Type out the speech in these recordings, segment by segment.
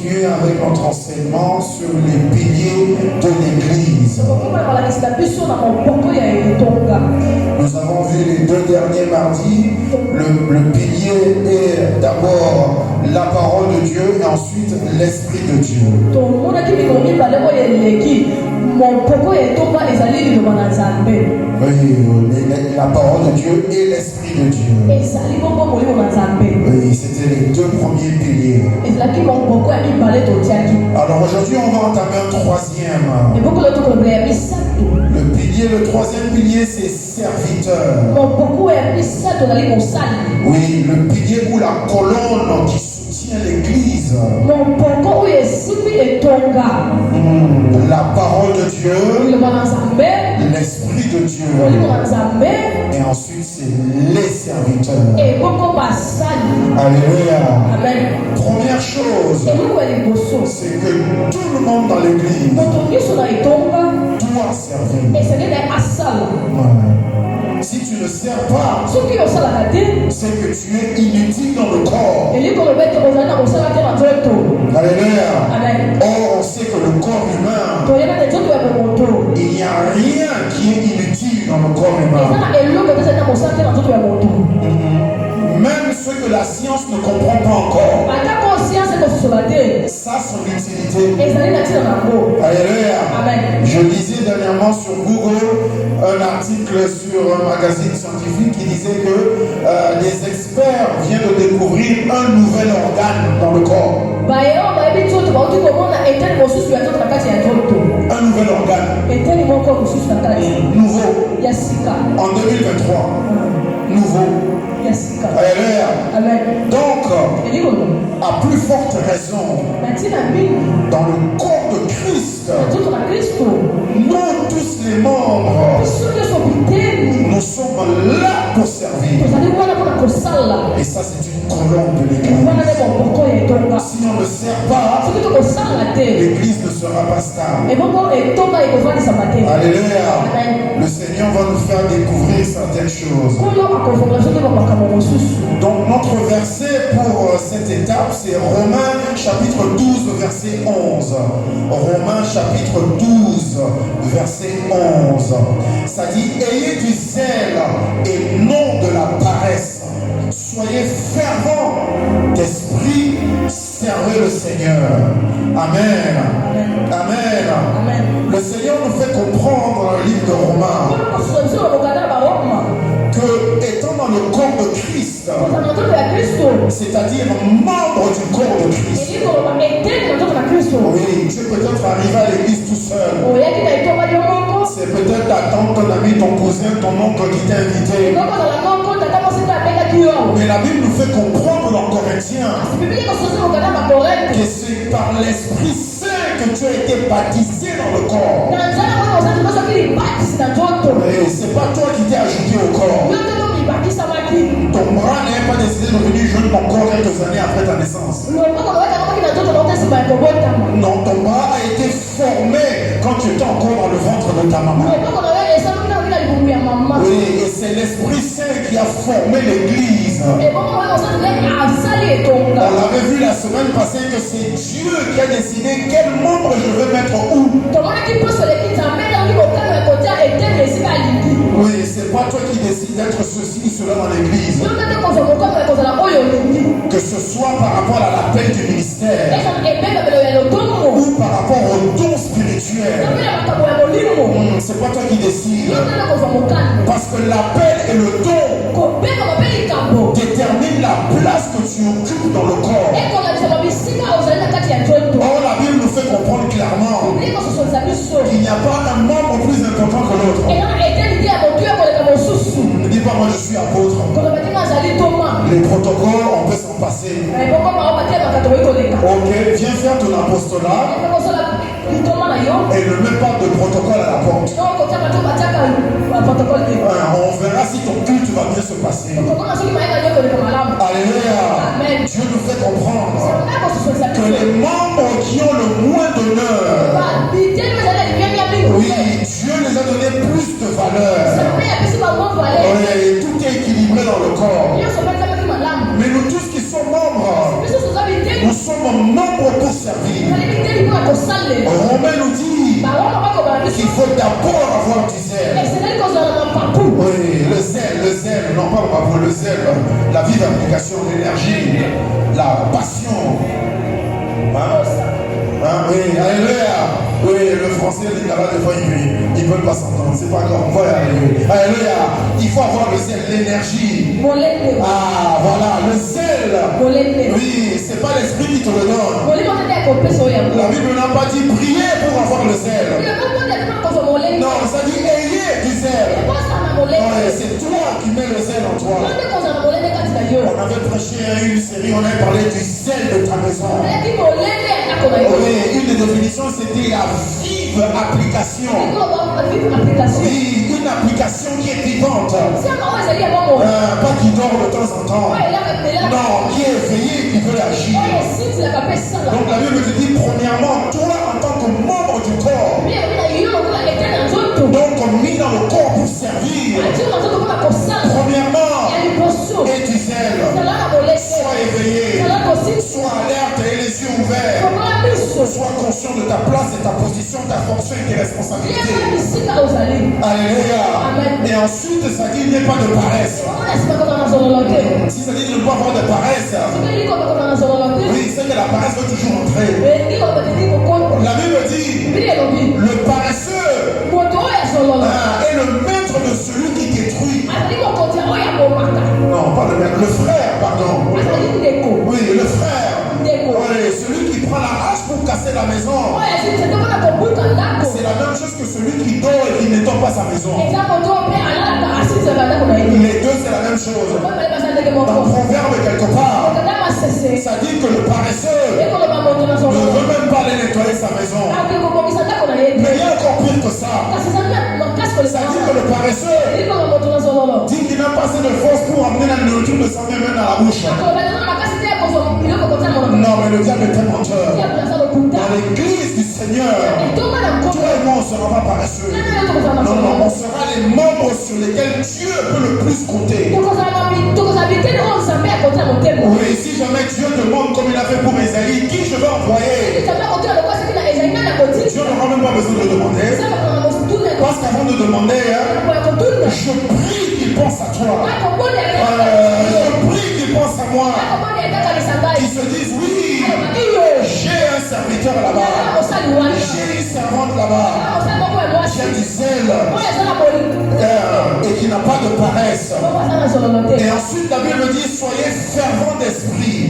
continuer avec notre enseignement sur les piliers de l'Église. Nous avons vu les 2 derniers mardis. Le pilier est d'abord la parole de Dieu et ensuite l'Esprit de Dieu. Oui, la parole de Dieu et l'Esprit de Dieu. Oui, c'était les 2 premiers piliers. Alors aujourd'hui, on va entamer un 3e. Le 3e pilier, c'est serviteur. Oui, le pilier ou la colonne qui soutient l'Église. La parole de Dieu, l'Esprit de Dieu. Et ensuite, c'est les serviteurs. Alléluia. Première chose, c'est que tout le monde dans l'Église doit servir. Si tu ne sers pas, c'est que tu es inutile dans le corps. Alléluia. Or, on sait que le corps humain, il n'y a rien qui est inutile dans le corps humain. Même ce que la science ne comprend pas encore, ça son utilité. Alléluia. Je lisais dernièrement sur Google un article sur un magazine scientifique qui disait que les experts viennent de découvrir un nouvel organe dans le corps. Un nouvel organe. Nouveau. En 2023. Nouveau. Alléluia. Donc, à plus forte raison, dans le corps de Christ, nous tous les membres, nous sommes là pour servir. Et ça, c'est une colonne de l'Église. Si on ne sert pas, l'Église ne sera pas stable. Alléluia. Le Seigneur va nous faire découvrir certaines choses. Donc notre verset pour cette étape, c'est Romains chapitre 12 verset 11. Romains chapitre 12 verset 11. Ça dit: ayez du zèle et non de la paresse. Soyez fervents d'esprit, servez le Seigneur. Amen. Amen. Le Seigneur nous fait comprendre dans le livre de Romains que, étant dans le corps de Christ, c'est-à-dire membre du corps de Christ, oui, tu peux peut-être arriver à l'église tout seul. C'est peut-être ta tante, ton ami, ton cousin, ton oncle qui t'a invité. Mais la Bible nous fait comprendre dans Corinthiens que c'est par l'Esprit Saint que tu as été baptisé dans le corps. Et c'est pas toi qui t'es ajouté au corps. Ton bras n'est pas décidé de devenir jeune encore quelques années après ta naissance. Non, ton bras a été formé quand tu étais encore dans le ventre de ta maman. Oui, et c'est l'Esprit Saint qui a formé l'Église. On avait vu la semaine passée que c'est Dieu qui a décidé quel membre je veux mettre où. Oui, c'est pas toi qui décides d'être ceci ou cela dans l'église. Que ce soit par rapport à l'appel du ministère ou par rapport au don spirituel. C'est pas toi qui décides. Parce que l'appel et le don déterminent la place que tu occupes dans le corps. Or, la Bible nous fait comprendre clairement qu'il n'y a pas un membre plus important que l'autre. Ne dis pas moi je suis apôtre. Les protocoles, on peut s'en passer. Ok, viens faire ton apostolat et ne mets pas de protocole à la porte. On verra si ton culte va bien se passer. Alléluia. Dieu nous fait comprendre que les membres qui ont le moins d'honneur, oui, Dieu les a donné plus de valeur. Oui, tout est équilibré dans le corps. Mais nous tous qui sommes membres, nous sommes membres pour pour servir. Romain nous dit qu'il faut d'abord avoir du zèle. Oui, le zèle, non pas pour le zèle, la vive application, l'énergie, la passion. Oui, alléluia. Oui, le français, les gars, des fois, ils ne veulent pas s'entendre. C'est pas grave, on va y arriver. Alléluia. Il faut avoir le zèle, l'énergie. Ah, voilà, le zèle. Oui, c'est pas l'esprit qui te le donne. La Bible n'a pas dit prier pour avoir le zèle. Non, ça dit ayez du zèle. Ouais, c'est toi qui mets le zèle en toi. On avait prêché une série, on avait parlé du zèle de ta maison. Oui, une des définitions c'était la vive application. Oui, une application qui est vivante. Pas qui dort de temps en temps. Non, qui est éveillée, qui veut agir. Donc la Bible te dit premièrement, toi en tant que membre du corps. Donc mis dans le corps pour servir. Premièrement, et du zèle. Sois éveillé. Sois alerte et les yeux ouverts. Sois conscient de ta place et ta position, ta fonction et tes responsabilités. Alléluia. Et ensuite, ça dit il n'y a pas de paresse. Si ça dit je ne peux pas avoir de paresse, oui, c'est que la paresse veut toujours entrer. La Bible dit le paresseux est le maître de celui qui détruit. Non, pas le maître, le frère, pardon. Oui, le frère. Oui, celui qui prend la hache pour casser la maison. C'est la même chose que celui qui dort et qui n'étend pas sa maison. Les deux, c'est la même chose. Dans le proverbe, quelque part, ça dit que le paresseux ne veut même pas aller nettoyer sa maison. Mais il y a encore pire que ça. Ça dit que le paresseux dit qu'il n'a pas assez de force pour amener la nourriture de sa main dans la bouche. Non, mais le diable est un menteur. Dans l'église du Seigneur, toi et moi, on ne sera pas paresseux. Non, non, on sera les membres sur lesquels Dieu peut le plus compter. Oui, si jamais Dieu demande comme il a fait pour Esaïe, qui je vais envoyer? Dieu n'aura même pas besoin de demander. Parce qu'avant de demander, je prie qu'il pense à toi. Je prie qu'il pense à moi. Qu'ils se disent oui, j'ai un serviteur là-bas, j'ai une servante là-bas, j'ai du zèle et qui n'a pas de paresse. Et ensuite la Bible dit soyez fervents d'esprit.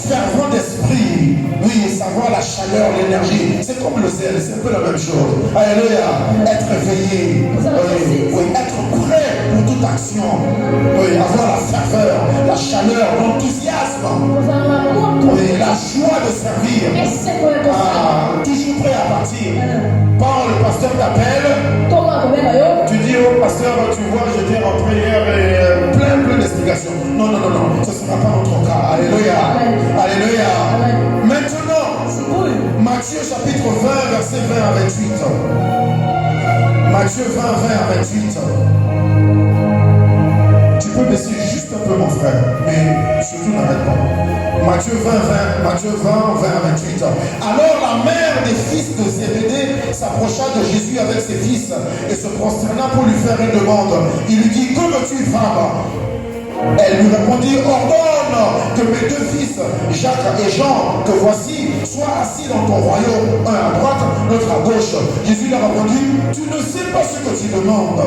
Fervent d'esprit, oui, savoir la chaleur, l'énergie, c'est comme le zèle, c'est un peu la même chose. Alléluia, être éveillé, oui, être prêt pour toute action, oui, avoir la ferveur, la chaleur, l'enthousiasme, oui, la joie de servir, toujours prêt à partir. Quand le pasteur t'appelle, tu dis au pasteur, tu vois, j'étais rentré hier et plein d'explications. Non, non, non, non, ce ne sera pas notre cas. Alléluia. Alléluia. Maintenant, Matthieu chapitre 20, verset 20 à 28. Matthieu 20, 20 à 28. Tu peux baisser juste un peu mon frère, mais surtout n'arrête pas. Matthieu 20, 20 à 28. Alors la mère des fils de Zébédée s'approcha de Jésus avec ses fils et se prosterna pour lui faire une demande. Il lui dit, que veux-tu, femme? Elle lui répondit, ordonne que mes deux fils, Jacques et Jean, que voici, soient assis dans ton royaume, un à droite, l'autre à gauche. Jésus leur répondit, tu ne sais pas ce que tu demandes.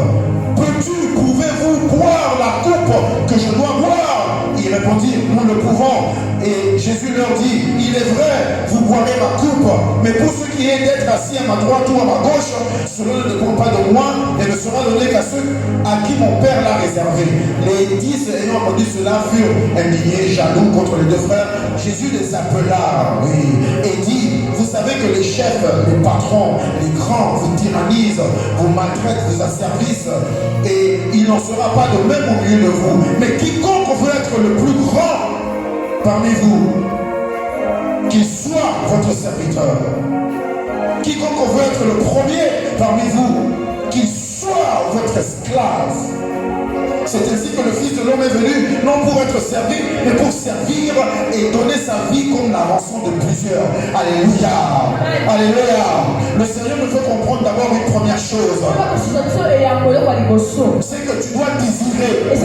Pouvez-vous boire la coupe que je dois boire? Ils répondirent, nous le pouvons. Et Jésus leur dit, il est vrai, vous boirez ma coupe, mais pour ce qui est d'être assis à ma droite ou à ma gauche, cela ne dépend pas de moi et ne sera donné qu'à ceux à qui mon Père l'a réservé. Les 10 ayant entendu cela furent indignés, jaloux contre les deux frères. Jésus les appela, oui, et dit, vous savez que les chefs, les patrons, les grands vous tyrannisent, vous maltraitent, vous asservissent, et il n'en sera pas de même au milieu de vous. Mais quiconque veut être le plus grand parmi vous, qu'il soit votre serviteur. Quiconque veut être le premier parmi vous, qu'il soit votre esclave. C'est ainsi que le Fils de l'homme est venu, non pour être servi, mais pour servir et donner sa vie comme la rançon de plusieurs. Alléluia. Alléluia. Le Seigneur nous fait comprendre d'abord une première chose. C'est que tu dois désirer. Oui,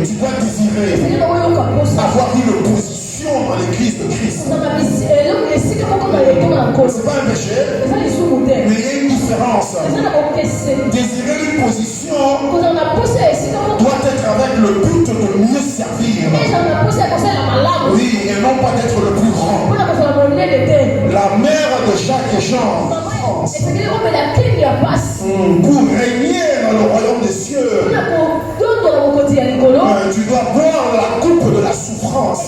tu dois désirer avoir une position dans l'église de Christ. C'est pas un péché, mais il y a une différence. Désirer une position doit être avec le but de mieux servir. Oui, et non pas d'être le plus grand. La mère de Jacques et Jean, France, pour régner dans le royaume des cieux, tu dois boire la coupe de la souffrance.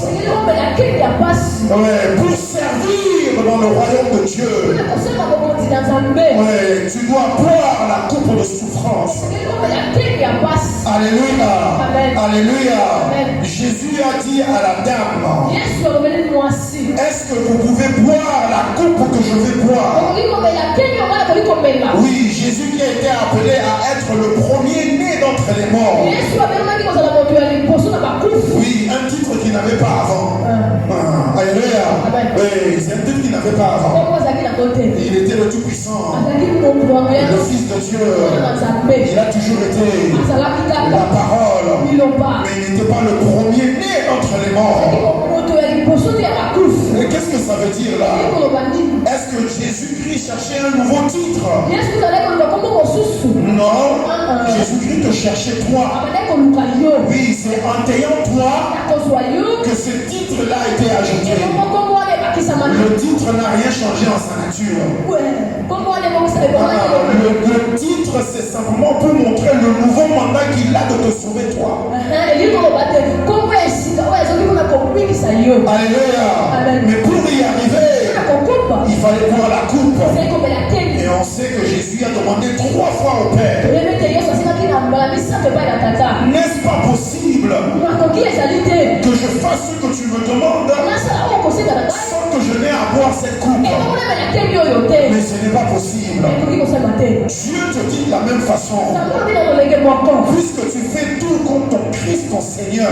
Pour servir dans le royaume de Dieu, tu dois boire la coupe de souffrance. Alléluia. Alléluia. Jésus a dit à la dame, est-ce que vous pouvez boire la coupe que je vais boire? Oui, Jésus qui a été appelé à être le premier-né d'entre les morts. Oui, un titre qu'il n'avait pas avant. Alléluia. Oui, c'est un titre qu'il n'avait pas avant. Il était le Tout-Puissant, le Fils de Dieu. Il a toujours été la parole, mais il n'était pas le premier-né d'entre les morts. Et qu'est-ce que ça veut dire là? Est-ce que Jésus-Christ cherchait un nouveau titre? Non, Jésus-Christ te cherchait toi. Oui, c'est en t'ayant toi que ce titre-là a été ajouté. Le titre n'a rien changé en sa nature. Le titre, c'est simplement pour montrer le nouveau mandat qu'il a de te sauver toi. Alléluia. Mais pour y arriver, il fallait boire la coupe. Et on sait que Jésus a demandé 3 fois au Père. N'est-ce pas possible que je fasse ce que tu me demandes sans que je n'ai à boire cette coupe? Mais ce n'est pas possible. Dieu te dit de la même façon. Puisque tu fais tout comme ton Christ, ton Seigneur.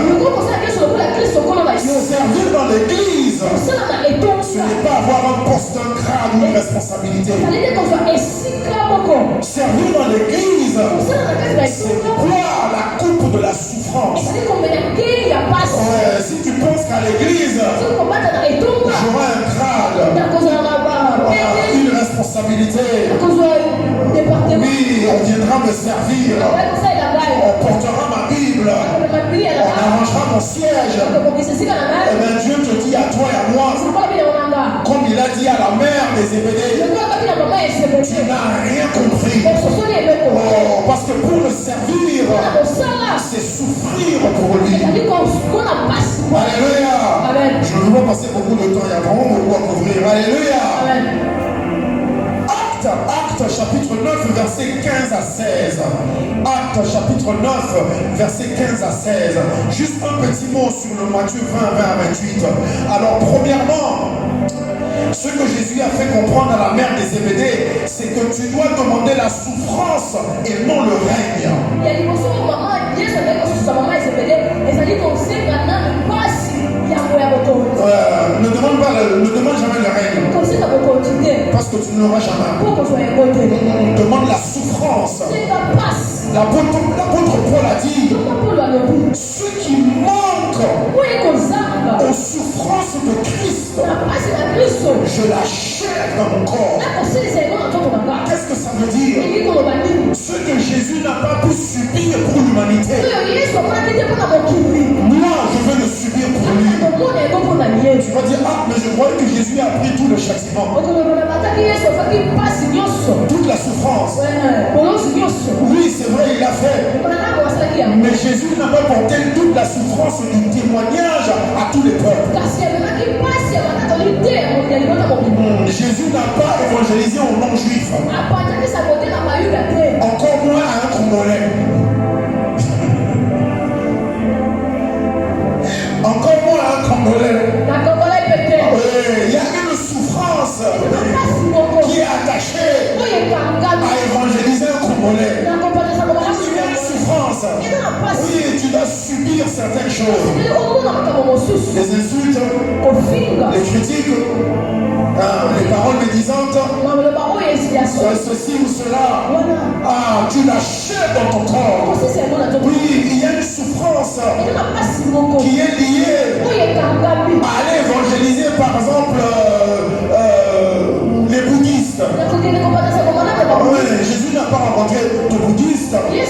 Servir dans l'église, ce n'est pas avoir un poste, un grade ou une responsabilité. Servir dans l'église, c'est boire la coupe de la souffrance. Si tu penses qu'à l'église, j'aurai un grade, une responsabilité, oui, on viendra me servir, on portera ma Bible, on arrangera mon siège. Et bien Dieu te dit à toi et à moi, comme il a dit à la mère des Zébédée, tu n'as rien compris. Oh, parce que pour le servir, c'est souffrir pour lui. Alléluia. Je ne veux pas passer beaucoup de temps, il y a vraiment beaucoup à couvrir. Alléluia. Acte chapitre 9 verset 15 à 16. Acte chapitre 9 verset 15 à 16. Juste un petit mot sur le Matthieu 20 à 28. Alors premièrement, ce que Jésus a fait comprendre à la mère des Zébédée, c'est que tu dois demander la souffrance et non le règne. Ne demande jamais le règne, parce que tu ne l'auras jamais. Demande la souffrance. L'apôtre Paul a dit, ceux qui manquent aux souffrances de Christ, je la chair dans mon corps. Qu'est-ce que ça veut dire? Ce que Jésus n'a pas pu subir pour l'humanité, moi je veux le subir pour lui. Tu vas dire, ah mais je croyais que Jésus a pris tout le châtiment, toute la souffrance. Oui, c'est vrai, il l'a fait, mais Jésus n'a pas porté toute la souffrance du témoignage à tous les peuples. Jésus n'a pas évangélisé aux non-juifs, encore moins à un Congolais, encore moins à un Congolais. Il y a une souffrance qui est attachée à évangéliser un Congolais. Il y a une souffrance les critiques, les paroles médisantes, ceci ou cela, tu l'achètes dans ton corps. Oui, il y a une souffrance qui est liée à aller évangéliser, par exemple, les bouddhistes. Oui, Jésus n'a pas rencontré de bouddhistes. Oui,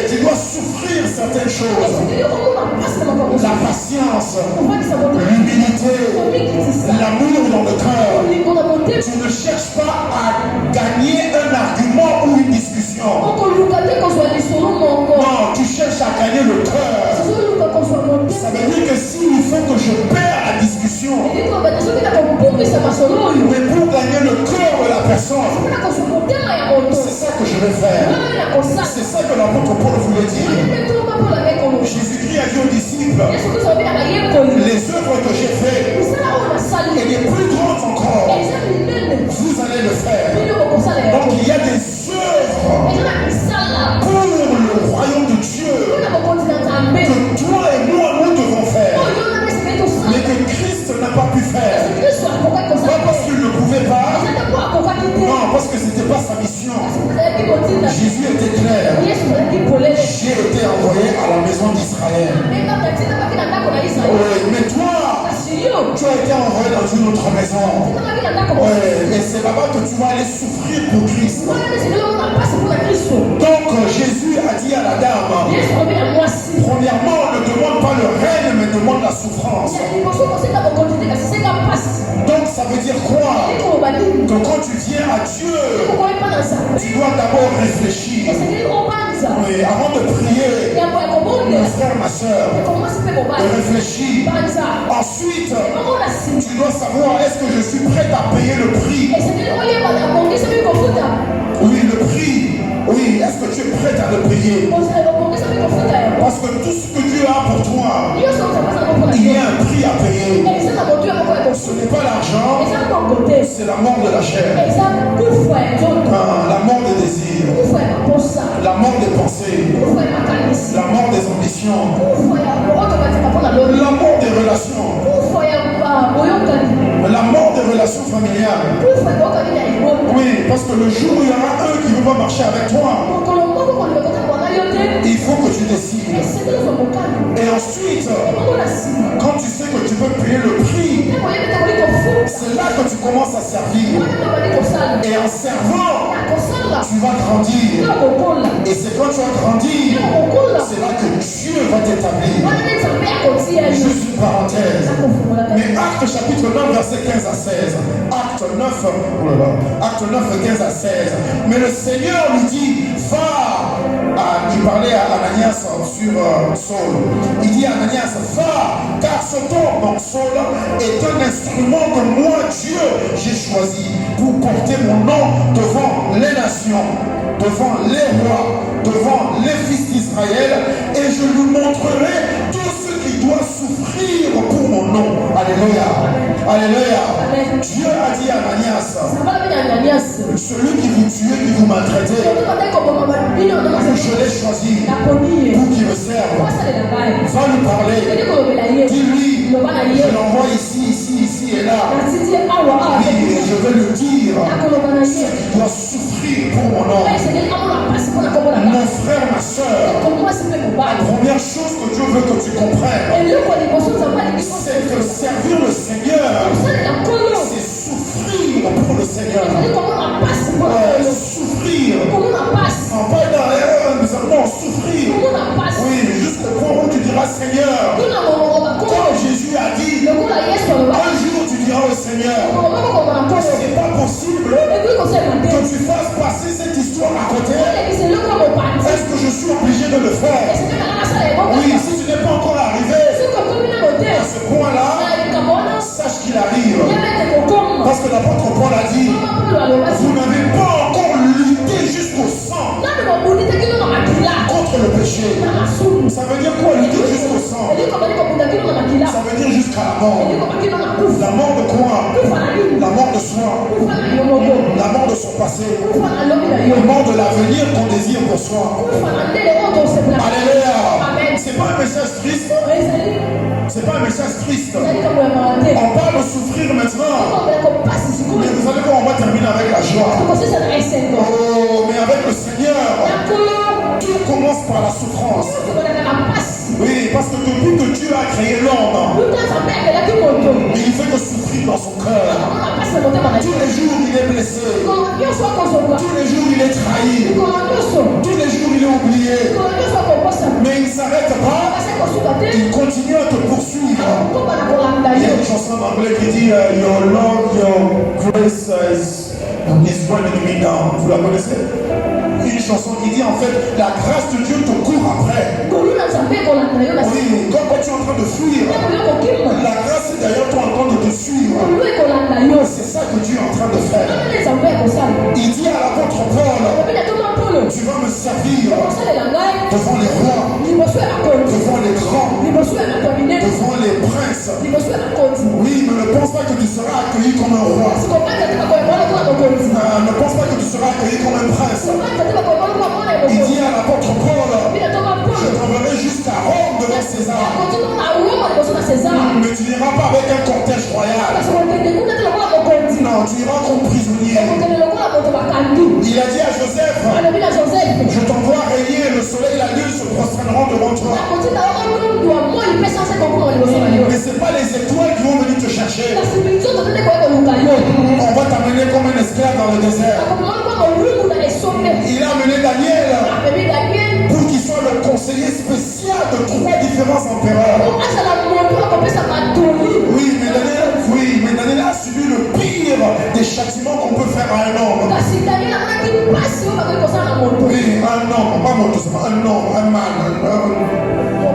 tu dois souffrir certaines choses. La patience, l'humilité, l'amour dans le cœur. Tu ne cherches pas à gagner un argument ou une discussion. Non, tu cherches à gagner le cœur. Ça veut dire que s'il faut que je perds la discussion, mais pour gagner le cœur de la personne, c'est ça que je vais faire. C'est ça que l'apôtre Paul voulait dire. Jésus-Christ a dit aux disciples, les œuvres que j'ai faites et les plus grandes encore, vous allez le faire. Donc il y a des œuvres pour le royaume de Dieu que toi et moi nous devons faire, mais que Christ n'a pas pu faire. Pas parce qu'il ne pouvait pas, non, parce que ce n'était pas sa mission. Jésus était clair. J'ai été envoyé à la maison d'Israël. Oui, mais toi, tu as été envoyé dans une autre maison. Oui, et c'est là-bas que tu vas aller souffrir pour Christ. Donc Jésus a dit à la dame, premièrement, ne demande pas le règne, mais demande la souffrance. Donc ça veut dire quoi? Que quand tu viens à Dieu, tu dois d'abord réfléchir. Oui, avant de prier, mon frère, ma soeur, de réfléchir. Ensuite, tu dois savoir, est-ce que je suis prêt à payer le prix? Oui, le prix. Oui, est-ce que tu es prêt à le payer? Parce que tout ce que Dieu a pour toi, il y a un prix à payer. Ce n'est pas l'argent, c'est la mort de la chair, la mort des désirs, la mort des pensées, la mort des ambitions, la mort des relations, la mort des relations familiales. Oui, parce que le jour où il y aura un qui ne veut pas marcher avec toi, il faut que tu décides. Et ensuite, quand tu sais que tu peux payer le prix, c'est là que tu commences à servir. Et en servant, tu vas grandir. Et c'est quand tu vas grandir, c'est là que Dieu va t'établir. Juste une parenthèse. Mais Acte chapitre 9, verset 15 à 16. Acte 9, Acte 9, 15 à 16. Mais le Seigneur lui dit, va. Il parlait à Ananias sur Saul. Il dit à Ananias, va, car ce homme, donc Saul, est un instrument que moi, Dieu, j'ai choisi pour porter mon nom devant les nations, devant les rois, devant les fils d'Israël, et je lui montrerai tout ce qui doit souffrir pour mon nom. Alléluia. Alléluia. Dieu a dit à Ananias, celui qui vous tuait, qui vous maltraitait, je l'ai choisi pour qu'il me serve. Va lui parler. Dis-lui, je l'envoie ici, ici, ici et là. Oui, et je vais lui dire ce qui doit souffrir pour mon nom. Mon frère, ma soeur, la première chose que Dieu veut que tu comprennes, c'est que servir le Seigneur, c'est souffrir pour le Seigneur. Souffrir. Non, pas dans l'erreur, non, souffrir. Oui, jusqu'au point où tu diras Seigneur. Comme Jésus a dit, un jour tu diras au Seigneur, ce n'est pas possible que tu fasses passer cette histoire à côté. Est-ce que je suis obligé de le faire? Oui, si tu n'es pas encore arrivé à ce point-là, sache qu'il arrive. Parce que l'apôtre Paul a dit, vous n'avez pas encore lutté jusqu'au sang contre le péché. Ça veut dire quoi, lutter jusqu'au sang? Ça veut dire jusqu'à la mort. La mort de quoi? La mort de soi. La mort de son passé. La mort de l'avenir qu'on désire pour soi. Alléluia. C'est pas un message triste. C'est pas un message triste. ezali On parle de souffrir maintenant. Mais vous allez voir, on va terminer avec la joie. Oh, mais avec le Seigneur, tout commence par la souffrance. Oui, parce que depuis que Dieu a créé l'homme, il fait que souffrir dans son cœur. Tous les jours, il est blessé. Tous les jours, il est trahi. Tous les jours, il est oublié. Mais il ne s'arrête pas. Il continue à te poursuivre. Il y a une chanson en anglais qui dit Your love, your grace is running me down. Vous la connaissez? Une chanson qui dit en fait la grâce de Dieu te court après. Oui, comme quand tu es en train de fuir, la grâce est d'ailleurs toi en train de te suivre. C'est ça que Dieu est en train de faire. Il dit à l'apôtre Paul, tu vas me servir devant les rois, devant les grands, devant les princes. Oui, mais ne pense pas que tu seras accueilli comme un roi. Ne pense pas que tu seras accueilli comme un prince. Il dit à l'apôtre Paul, je t'enverrai jusqu'à Rome devant César. Mais tu n'iras pas avec un cortège royal. Non, tu iras comme prisonnier. Il a dit à Joseph, je t'envoie régner, le soleil et la lune se prosterneront devant toi. Mais ce n'est pas les étoiles qui vont venir te chercher. On va t'amener comme un esclave dans le désert. Il a amené Daniel pour qu'il soit le conseiller spécial de 3 différents empereurs. Oui, mais Daniel a subi le pire des châtiments qu'on peut faire à un homme. Oui, un homme, pas moi tout simplement, un homme, un man.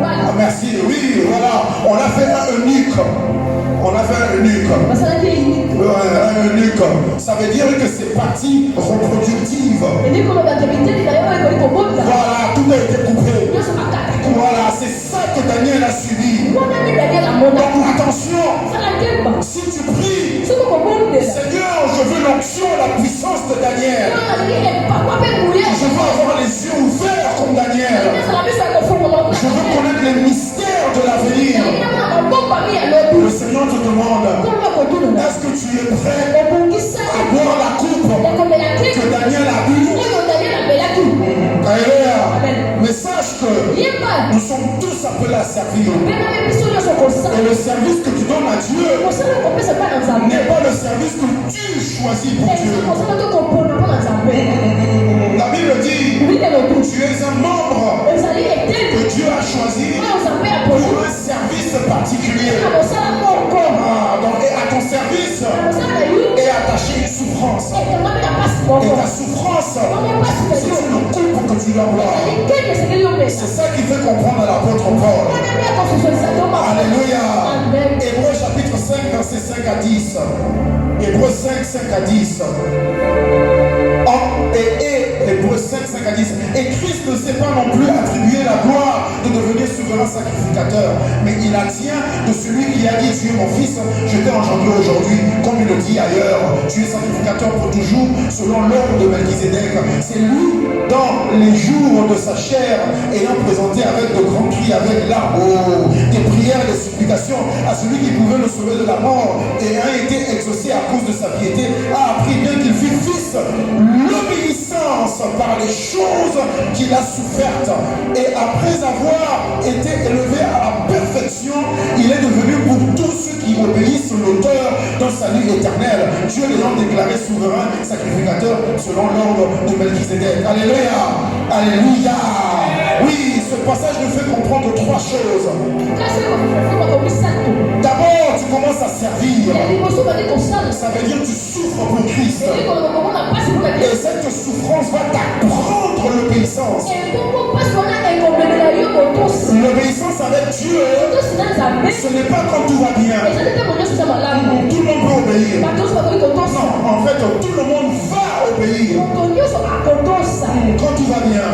Ah, merci, oui, voilà. On a fait un eunuque. On a fait un eunuque. Un eunuque. Ça veut dire que c'est partie reproductive. Voilà, tout a été coupé. Voilà, c'est ça que Daniel a subi. Donc attention, si tu pries, Seigneur, je veux l'onction, la puissance de Daniel. Je veux avoir les yeux ouverts comme Daniel. Je veux connaître les mystères de l'avenir. Le Seigneur te demande, est-ce que tu es prêt à boire la coupe que Daniel a bu? Alléluia. Mais sache que nous sommes tous appelés à servir. Et le service que tu donnes à Dieu n'est pas le service que tu choisis pour Dieu. La Bible dit, tu es un membre que Dieu a choisi pour un service particulier. Donc, et à ton service est attachée une souffrance. Et ta souffrance, c'est une coupe que tu dois boire. C'est ça qui fait comprendre à l'apôtre Paul. Alléluia. Hébreux chapitre 5, verset 5 à 10. Hébreux 5, 5 à 10. Hébreux 5, 5 à 10. Et Christ ne s'est pas non plus attribué la gloire de devenir souverain sacrificateur, mais il la tient de celui qui a dit, tu es mon fils, je t'ai engendré aujourd'hui, comme il le dit ailleurs, tu es sacrificateur pour toujours, selon l'ordre de Melchizedek. C'est lui, dans les jours de sa chair, ayant présenté avec de grands cris, avec larmes, des prières et des supplications à celui qui pouvait le sauver de la mort, et a été exaucé à cause de sa piété, a appris bien qu'il fut fils, l'obéissance par les choses qu'il a souffertes, et après avoir été élevé à la perfection, il est devenu pour tous ceux qui obéissent l'auteur d'un salut éternel, Dieu l'ayant déclaré souverain sacrificateur selon l'ordre de Melchizedek. Alléluia, alléluia. Oui, ce passage nous fait comprendre 3 choses. D'abord, tu commences à servir. Ça veut dire que tu souffres pour Christ. Et cette souffrance va t'apprendre l'obéissance. L'obéissance avec Dieu, ce n'est pas quand tout va bien. Tout le monde peut obéir. Non, en fait, tout le monde va obéir. Quand tout va bien.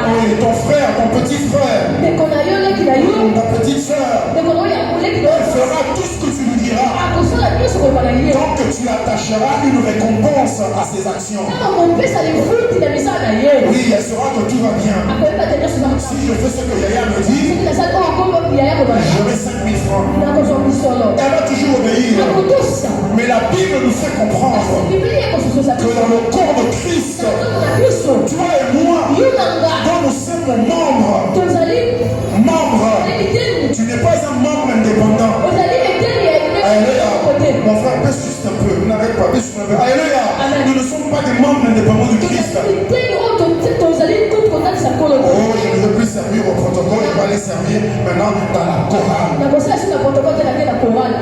Oui, ton frère, ton petit frère, ta petite soeur, elle fera tout ce que tu lui diras. tant que tu attacheras une récompense à ses actions, oui, elle saura que tout va bien. Si je fais ce que Yaya me dit, je mets 5 000 francs. Elle va toujours obéir. Mais la Bible nous fait comprendre que dans le corps de Christ, toi et moi, quand nous sommes membres, tu n'es pas un membre indépendant. Alléluia. Mon frère, baisse juste un peu. Vous n'arrêtez pas, baisse juste un peu. Alléluia. Nous ne sommes pas des membres indépendants du Christ. Oh, je ne veux plus servir au protocole, je vais aller servir maintenant dans la chorale.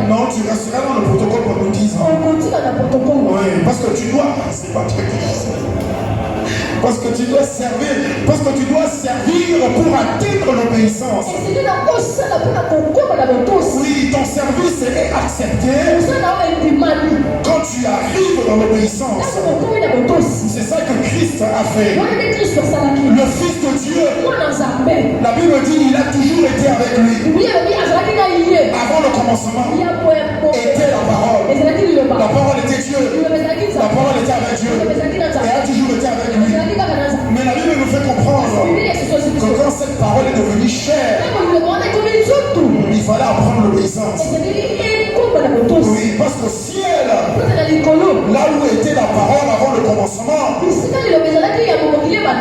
Non, tu resteras dans le protocole pendant 10 ans. Oui, parce que tu dois. C'est pas très difficile. Parce que tu dois servir pour atteindre l'obéissance. Oui, ton service est accepté quand tu arrives dans l'obéissance. C'est ça que Christ a fait. Le Fils de Dieu, la Bible dit il a toujours été avec lui. Avant le commencement, était la parole. La parole était Dieu. La parole était avec Dieu. Et a toujours été avec lui. Mais la Bible nous fait comprendre que quand cette parole est devenue chère, il fallait apprendre l'obéissance. Oui, parce qu'au ciel, là où était la parole avant le commencement,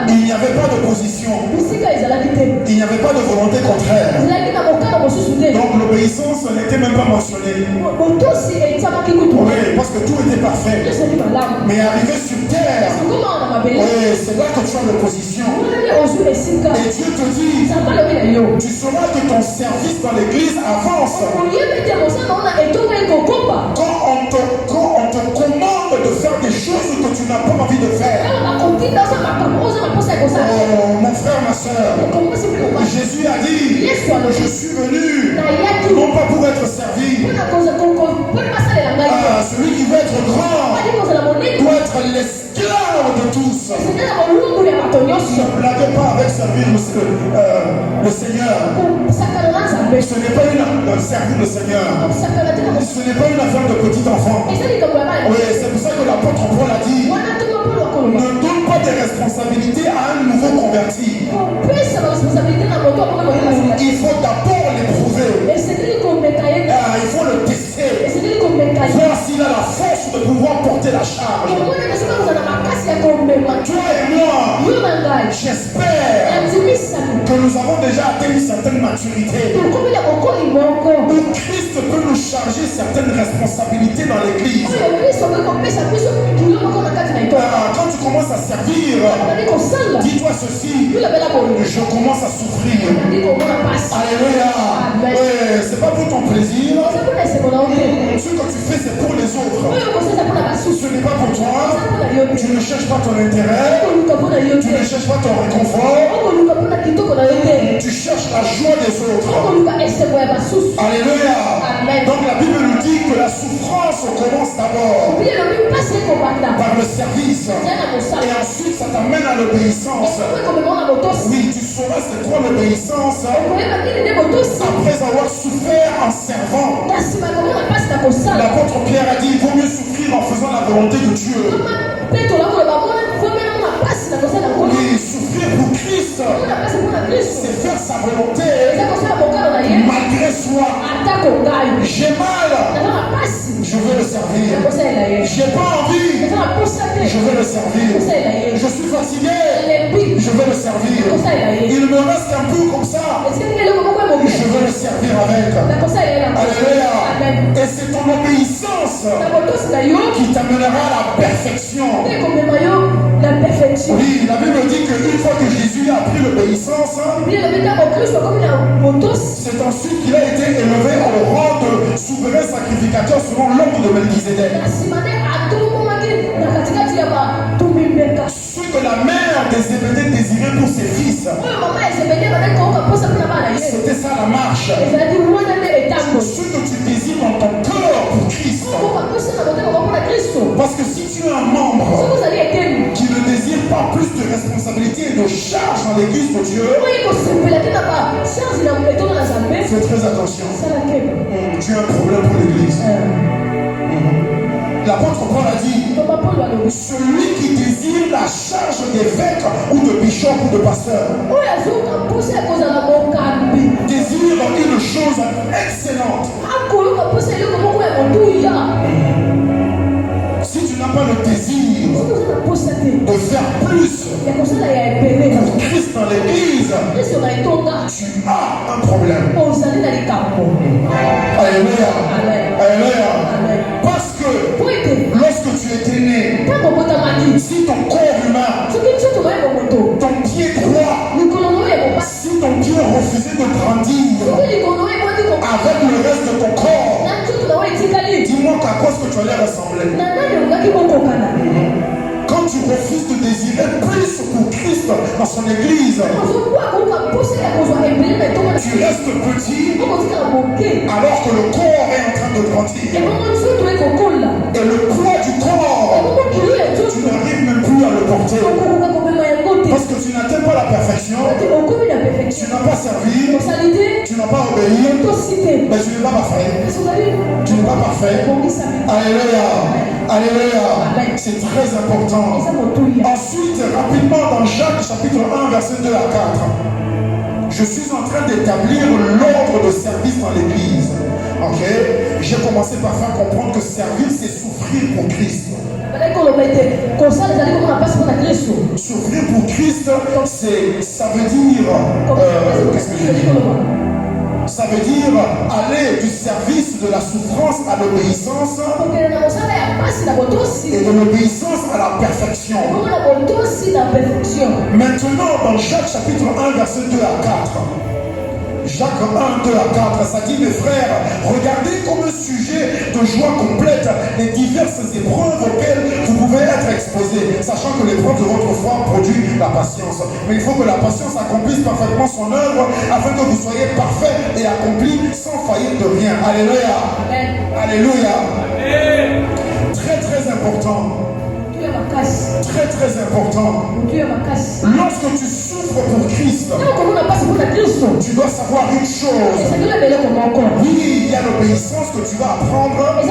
il n'y avait pas d'opposition. Il n'y avait pas de volonté contraire. Donc l'obéissance n'était même pas mentionnée. Oui, parce que tout était parfait. Mais arrivé sur terre, oui, c'est là que tu as l'opposition. Et Dieu te dit, tu sauras que ton service dans l'église avance. Quand on te commande de faire des choses que tu n'as pas envie de faire. Oh, mon frère, ma soeur, Jésus a dit, je suis venu non pas pour être servi. Celui qui veut être grand doit être l'esclave de tous. Ne blaguez pas avec servir le Seigneur. Ce n'est pas servir le Seigneur. Ce n'est pas une affaire de petit enfant. Oui, c'est pour ça que l'apôtre Paul a dit, ne donne pas des responsabilités à un nouveau converti. Il faut d'abord l'éprouver. Il faut le tester. Voir s'il a la force de pouvoir porter la charge. Toi et moi, j'espère que nous avons déjà atteint une certaine maturité où Christ peut nous charger certaines responsabilités dans l'église. Quand tu commences à servir, dis-toi ceci, je commence à souffrir. Alléluia. C'est pas pour ton plaisir. Ce que tu fais, c'est pour les autres. Ce n'est pas pour toi. Tu ne cherches pas ton intérêt. Tu ne cherches pas ton réconfort. Tu cherches la joie des autres. Alléluia. Donc la Bible nous dit que la souffrance commence d'abord par le service. Et ensuite ça t'amène à l'obéissance. Oui, tu sauras c'est quoi l'obéissance après avoir souffert en servant. L'apôtre Pierre a dit il vaut mieux souffrir en faisant la volonté de Dieu. Oui, souffrir pour Christ, c'est faire sa volonté malgré soi. J'ai mal, je veux le servir. J'ai pas envie, je veux le servir. Je suis fatigué, je veux le servir. Il me reste un peu comme ça, je veux le servir avec. Alléluia. Et c'est ton obéissance qui t'amènera à la perfection. Oui, la Bible dit qu'une fois que Jésus a pris l'obéissance, c'est ensuite qu'il a été élevé au rang de souverain sacrificateur selon l'ordre de Melchizedek. Ce que la mère des Zébédée désirait pour ses fils, c'était ça la marche. Ce que tu désires dans ton cœur pour Christ. Parce que si tu es un membre qui ne désire pas plus de responsabilité et de charge dans l'église de Dieu, fais très attention. Tu as un problème pour l'église. L'apôtre Paul a dit, celui qui désire la charge d'évêque ou de bishop ou de pasteur désire une chose excellente. Si tu n'as pas le désir de faire plus pour Christ dans l'église, tu as un problème. Alléluia. Alléluia. Parce que lorsque tu étais né, si ton corps humain, ton pied droit, si ton pied refusait de grandir avec le reste de ton corps, dis-moi qu'à quoi est-ce que tu allais ressembler? Quand tu refuses de désirer plus pour Christ dans son église, tu restes petit alors que le corps est en train de grandir. Et le poids du corps, tu n'arrives même plus à le porter. Parce que tu n'atteins pas la perfection, tu n'as pas servi, tu n'as pas obéi, mais tu n'es pas parfait. Tu n'es pas parfait. Alléluia. Alléluia. C'est très important. Ensuite, rapidement dans Jacques chapitre 1, verset 2 à 4. Je suis en train d'établir l'ordre de service dans l'église. Ok? J'ai commencé par faire comprendre que servir, c'est souffrir pour Christ. Souffrir pour Christ, ça veut dire. Qu'est-ce que je veux dire? Ça veut dire aller du service de la souffrance à l'obéissance et de l'obéissance à la perfection. Maintenant, dans Jacques chapitre 1, verset 2 à 4. Jacques 1, 2 à 4, ça dit, mes frères, regardez comme un sujet de joie complète les diverses épreuves auxquelles vous pouvez être exposés, sachant que l'épreuve de votre foi produit la patience. Mais il faut que la patience accomplisse parfaitement son œuvre, afin que vous soyez parfaits et accomplis sans faillite de rien. Alléluia. Alléluia. Très très important. Très très important. Lorsque tu souffres pour Christ, tu dois savoir une chose. Oui, il y a l'obéissance que tu vas apprendre. Il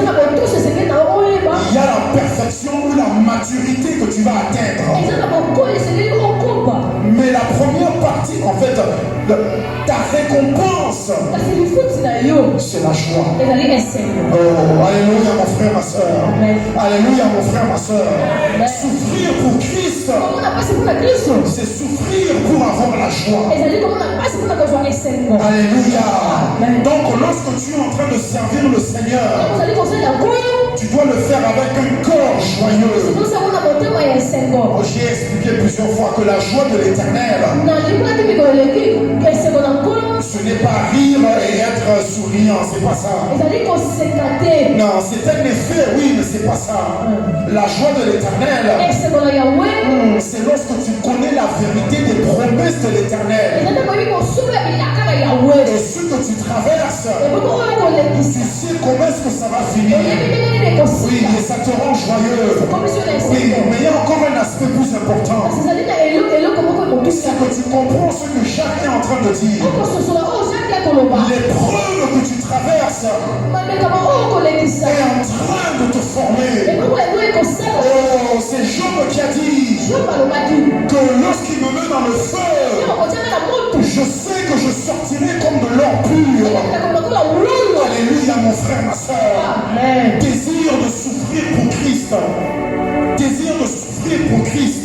y a la perfection ou la maturité que tu vas atteindre. Mais la première partie, en fait, ta récompense, c'est la joie. Oh, alléluia mon frère, ma soeur. Alléluia mon frère, ma soeur. Souffrir pour Christ, c'est souffrir pour avoir la joie. Alléluia. Donc lorsque tu es en train de servir le Seigneur, tu dois le faire avec un cœur joyeux. J'ai expliqué plusieurs fois que la joie de l'Éternel, ce n'est pas rire et être souriant, c'est pas ça. Non, c'est un effet, oui, mais c'est pas ça. La joie de l'Éternel, c'est lorsque tu connais la vérité des promesses de l'Éternel. Et ce que tu traverses, tu sais comment est-ce que ça va finir. Oui, et ça te rend joyeux. Oui, mais il y a encore un aspect plus important. C'est que tu comprends ce que Jacques est en train de dire. L'épreuve que tu traverses est en train de te former. Oh, c'est Job qui a dit que lorsqu'il me met dans le feu, je sais que je sortirai comme de l'or pur. Alléluia mon frère, ma soeur. Désir de souffrir pour Christ. Désir de souffrir pour Christ.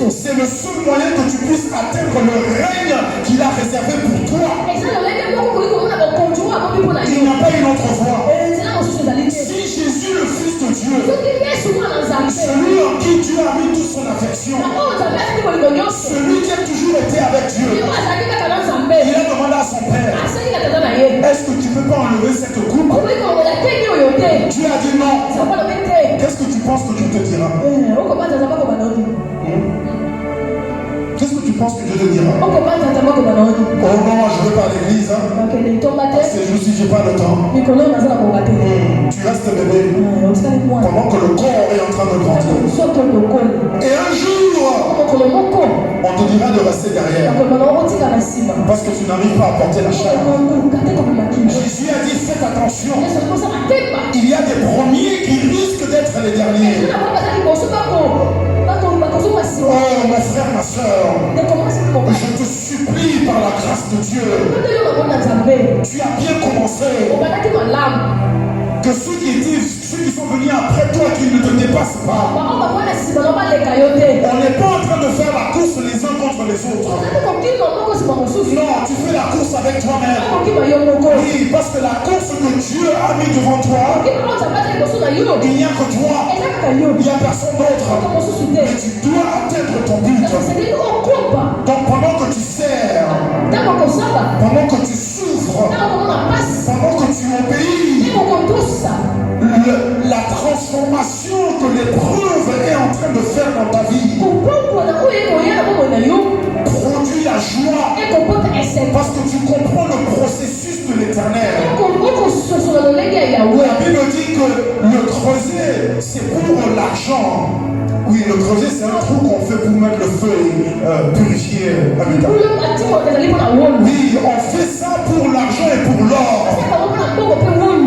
C'est le seul moyen que tu puisses atteindre le règne qu'il a réservé pour toi. Il n'y a pas une autre voie. Si Jésus, le Fils de Dieu, celui en qui Dieu a mis toute son affection, celui qui a toujours été avec Dieu, il a demandé à son Père, est-ce que tu ne peux pas enlever cette coupe? Dieu a dit non. Qu'est-ce que tu penses que Dieu te dira? Qu'est-ce que tu penses que Dieu te dira? Oh non, moi je ne vais pas à l'église. Ces jours-ci, je n'ai pas le temps. Tu restes bébé pendant que le corps est en train de grandir. Et un jour, on te dira de rester derrière parce que tu n'arrives pas à porter la charge. Jésus a dit faites attention. Il y a des promis les derniers. Oh mon frère, ma soeur, je te supplie par la grâce de Dieu, tu as bien commencé. Que ceux qui sont venus après toi, qui ne te dépassent pas. On n'est pas en train de faire la course les uns contre les autres. Non, tu fais la course avec toi-même. Oui, parce que la course que Dieu a mis devant toi, il n'y a que toi. Il n'y a personne d'autre. Mais tu dois atteindre ton but. Donc pendant que tu sers, pendant que tu souffres, pendant que tu obéis, la transformation que l'épreuve est en train de faire dans ta vie produit la joie parce que tu comprends le processus de l'éternel. La Bible dit que le creuset c'est pour l'argent. Oui, le creuset c'est un trou qu'on fait pour mettre le feu et purifier l'habitat. Oui, on fait ça pour l'argent et pour l'or.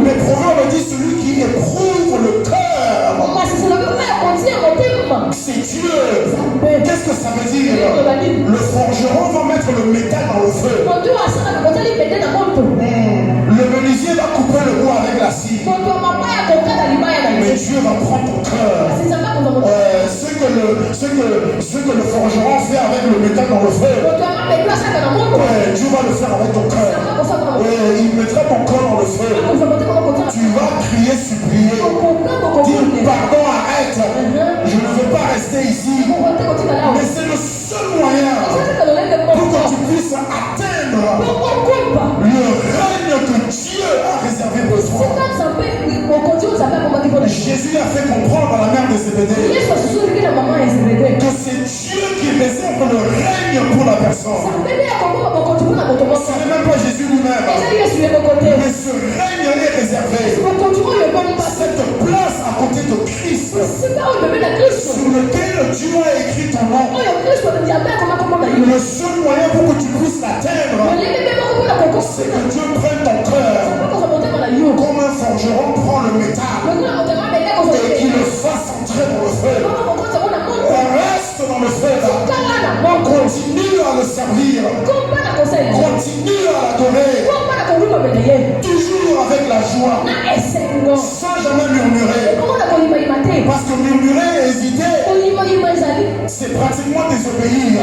Mais Proverbe dit celui qui éprouve le cœur, c'est Dieu. Qu'est-ce que ça veut dire? Le forgeron va mettre le métal dans le feu. Le menuisier va couper le bois avec la scie. Mais Dieu va prendre ton cœur. Ce que le forgeron fait avec le métal dans le feu, Dieu va le faire avec ton cœur. Il mettra ton cœur dans le feu. Tu vas crier, supplier, dire pardon, arrête. Je ne veux pas rester ici. Mais c'est le seul moyen pour que tu puisses atteindre le règne que Dieu a réservé pour toi. Jésus a fait comprendre à la mère de Zébédée que c'est Dieu qui réserve le règne pour la personne. Ce n'est même pas Jésus lui-même, mais ce règne est réservé. Cette place à côté de Christ, sur lequel Dieu a écrit ton nom, le seul moyen pour que tu puisses l'atteindre, c'est que Dieu prenne ton cœur comme un forgeron prend le métal et qu'il le fasse entrer dans le feu. On reste dans le feu là. On continue à le servir. Continue à l'adorer. Toujours avec la joie. Sans jamais murmurer. Parce que murmurer et hésiter, c'est pratiquement désobéir.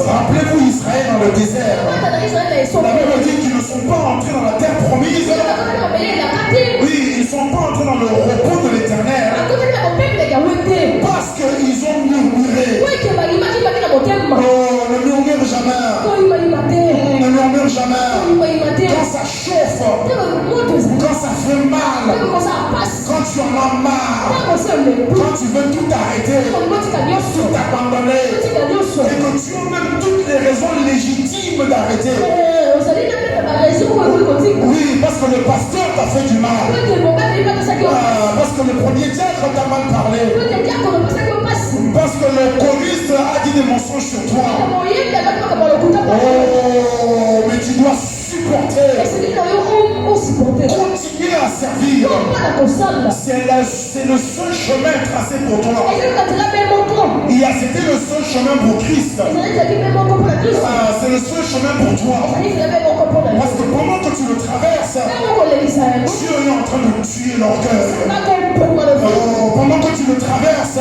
Rappelez-vous Israël dans le désert. La Bible dit qu'ils ne sont pas entrés dans la terre promise. Oui, ils ne sont pas entrés dans le repos de l'Éternel. Parce qu'ils ont murmuré. Oh, ne murmure jamais. Ne murmure jamais. Quand ça chauffe, quand ça fait mal, quand tu en as marre, quand tu veux tout arrêter, tout abandonner, et que tu as même toutes les raisons légitimes d'arrêter. Oui, parce que le pasteur t'a fait du mal. Parce que le premier diacre t'a mal parlé. Parce que le choriste a dit des mensonges sur toi. Oh, mais tu dois supporter. Continuer à servir. C'est le seul chemin tracé pour toi. C'était le seul chemin pour Christ. C'est le seul chemin pour toi. Parce que pendant que tu le traverses, Dieu est en train de tuer leur cœur. Pendant que tu le traverses,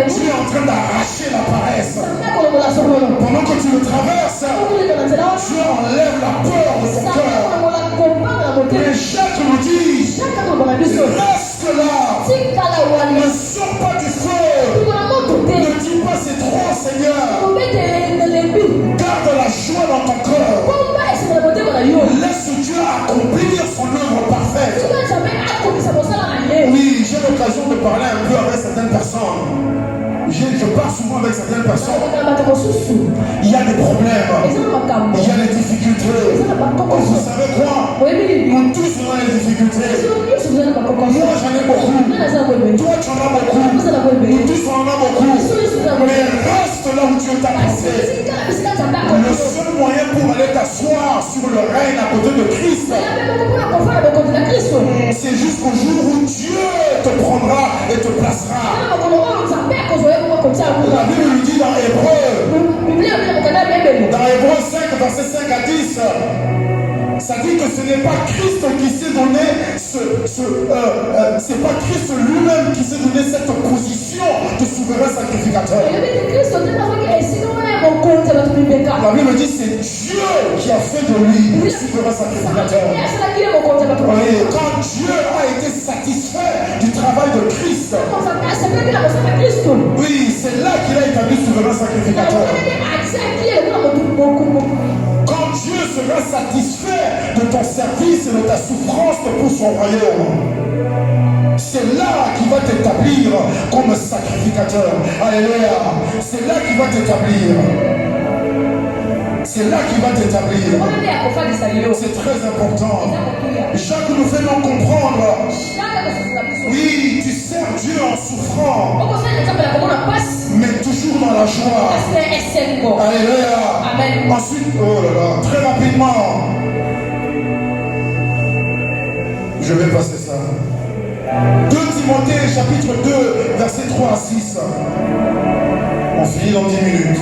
Dieu est en train d'arracher la paresse. Pendant que tu le traverses, Dieu enlève la peur de ton cœur. Et Jacques nous dit, reste là, ne sors pas du feu, ne dis pas c'est trop Seigneur, garde la joie dans ton cœur, laisse Dieu accomplir son œuvre parfaite. Oui, j'ai l'occasion de parler un peu avec certaines personnes. Je parle souvent avec certaines personnes. Il y a des problèmes. Il y a des difficultés. Vous savez quoi? Nous tous avons des difficultés. Moi j'en ai beaucoup. Toi tu en as beaucoup. Nous tous on en a beaucoup. Mais reste là où Dieu t'a placé. Le seul moyen pour aller t'asseoir sur le règne à côté de Christ, c'est jusqu'au jour où Dieu te prendra et te placera. La Bible nous dit dans Hébreux 5, verset 5 à 10, ça dit que ce n'est pas Christ qui s'est donné, c'est pas Christ lui-même qui s'est donné cette position de souverain sacrificateur. La Bible dit c'est Dieu qui a fait de lui souverain sacrificateur. Oui, quand Dieu a été satisfait du travail de Christ, oui, c'est là qu'il a établi souverain sacrificateur. Quand Dieu sera satisfait de ton service et de ta souffrance pour son royaume, c'est là qu'il va t'établir comme sacrificateur. Alléluia. C'est là qu'il va t'établir. C'est là qu'il va t'établir. C'est très important. Jacques nous fait nous comprendre. Oui, tu sers Dieu en souffrant, mais toujours dans la joie. Alléluia. Ensuite, oh là là, très rapidement, je vais passer ça. 2 Timothée chapitre 2, versets 3 à 6. On finit dans 10 minutes.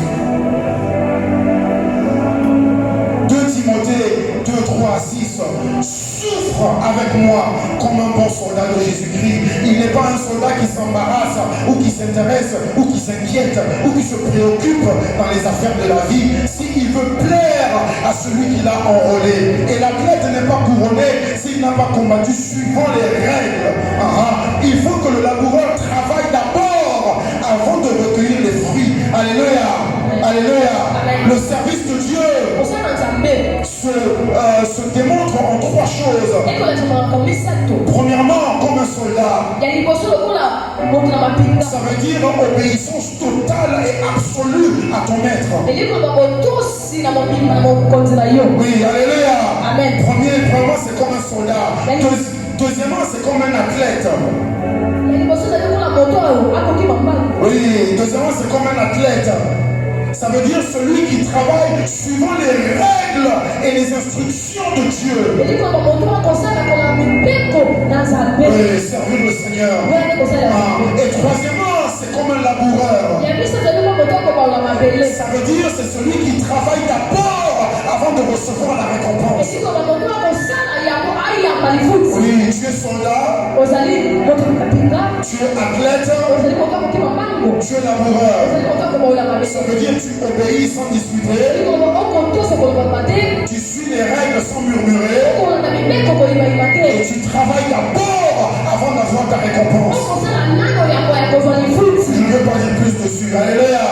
2 Timothée 2, 3 à 6. Souffre avec moi comme un bon soldat de Jésus-Christ. Il n'est pas un soldat qui s'embarrasse ou qui s'intéresse ou qui s'inquiète ou qui se préoccupe dans les affaires de la vie s'il veut plaire à celui qui l'a enrôlé. Et l'athlète n'est pas couronné s'il n'a pas combattu suivant les règles. Il faut que le laboureur travaille d'abord avant de recueillir les fruits. Alléluia. Alléluia. Le service de Dieu se démontre en 3 choses. Premièrement, comme un soldat. Ça veut dire obéissance totale et absolue à ton maître. Oui, alléluia. Premièrement, c'est comme un soldat. Deuxièmement, c'est comme un athlète. Oui, deuxièmement, c'est comme un athlète. Ça veut dire celui qui travaille suivant les règles et les instructions de Dieu. Oui, servir le Seigneur. Et troisièmement, c'est comme un laboureur. Ça veut dire c'est celui qui travaille d'abord avant de recevoir la récompense. Oui, tu es soldat, tu es athlète, tu es laboureur. Ça veut dire tu obéis sans discuter, tu suis les règles sans murmurer, et tu travailles d'abord avant d'avoir ta récompense. Je ne veux pas dire plus dessus. Alléluia.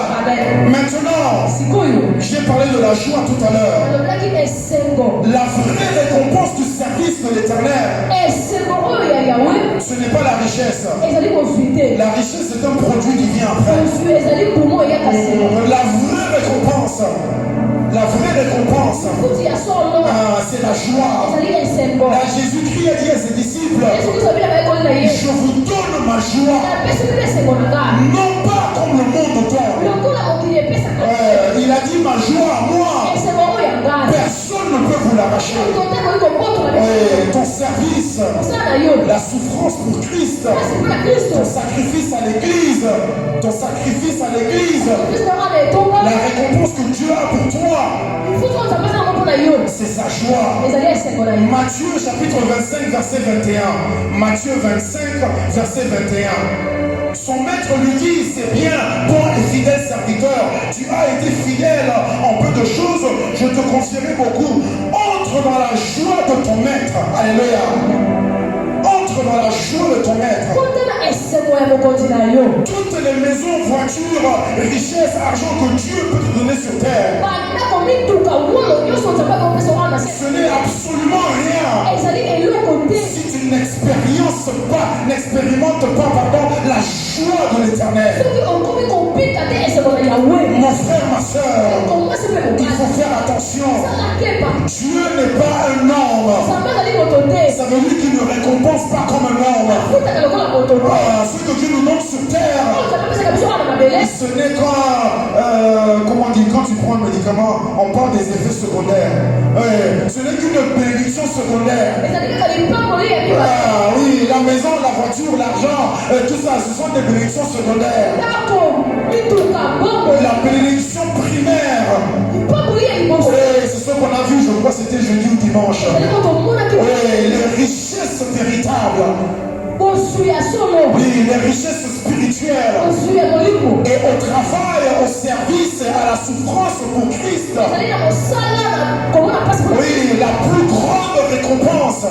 Maintenant, j'ai parlé de la joie tout à l'heure. La vraie récompense du service de l'Éternel, ce n'est pas la richesse. La richesse, c'est un produit qui vient après. La vraie récompense, c'est la joie. Là, Jésus-Christ a dit à ses disciples, je vous donne ma joie, non pas comme le monde donne. Il a dit ma joie, moi, personne ne peut vous l'arracher. Ton service, la souffrance pour Christ, ton sacrifice à l'église, la récompense que Dieu a pour toi, c'est sa joie. Matthieu chapitre 25 verset 21. Matthieu 25 verset 21. Son maître lui dit, c'est bien, bon et fidèle serviteur, tu as été fidèle en peu de choses, je te confierai beaucoup. Entre dans la joie de ton maître. Alléluia. Entre dans la joie de ton maître. Toutes les maisons, voitures, richesses, argent que Dieu peut te donner sur terre, ce n'est absolument rien si tu n'expérimentes pas la joie de l'Éternel. Mon frère, ma soeur, il faut faire attention. Dieu n'est pas un homme. Ça veut dire qu'il ne récompense pas comme un homme. Ce que Dieu nous donne sur terre, ce n'est quand tu prends un médicament, on parle des effets secondaires. Ce n'est qu'une bénédiction secondaire. Oui, la maison, la voiture. voiture, l'argent, tout ça, ce sont des bénédictions secondaires. La bénédiction primaire, c'est ce qu'on a vu, je crois c'était jeudi ou dimanche. Les richesses véritables. Oui, les richesses spirituelles. Et au travail, au service, à la souffrance pour Christ. Oui, la plus grande récompense,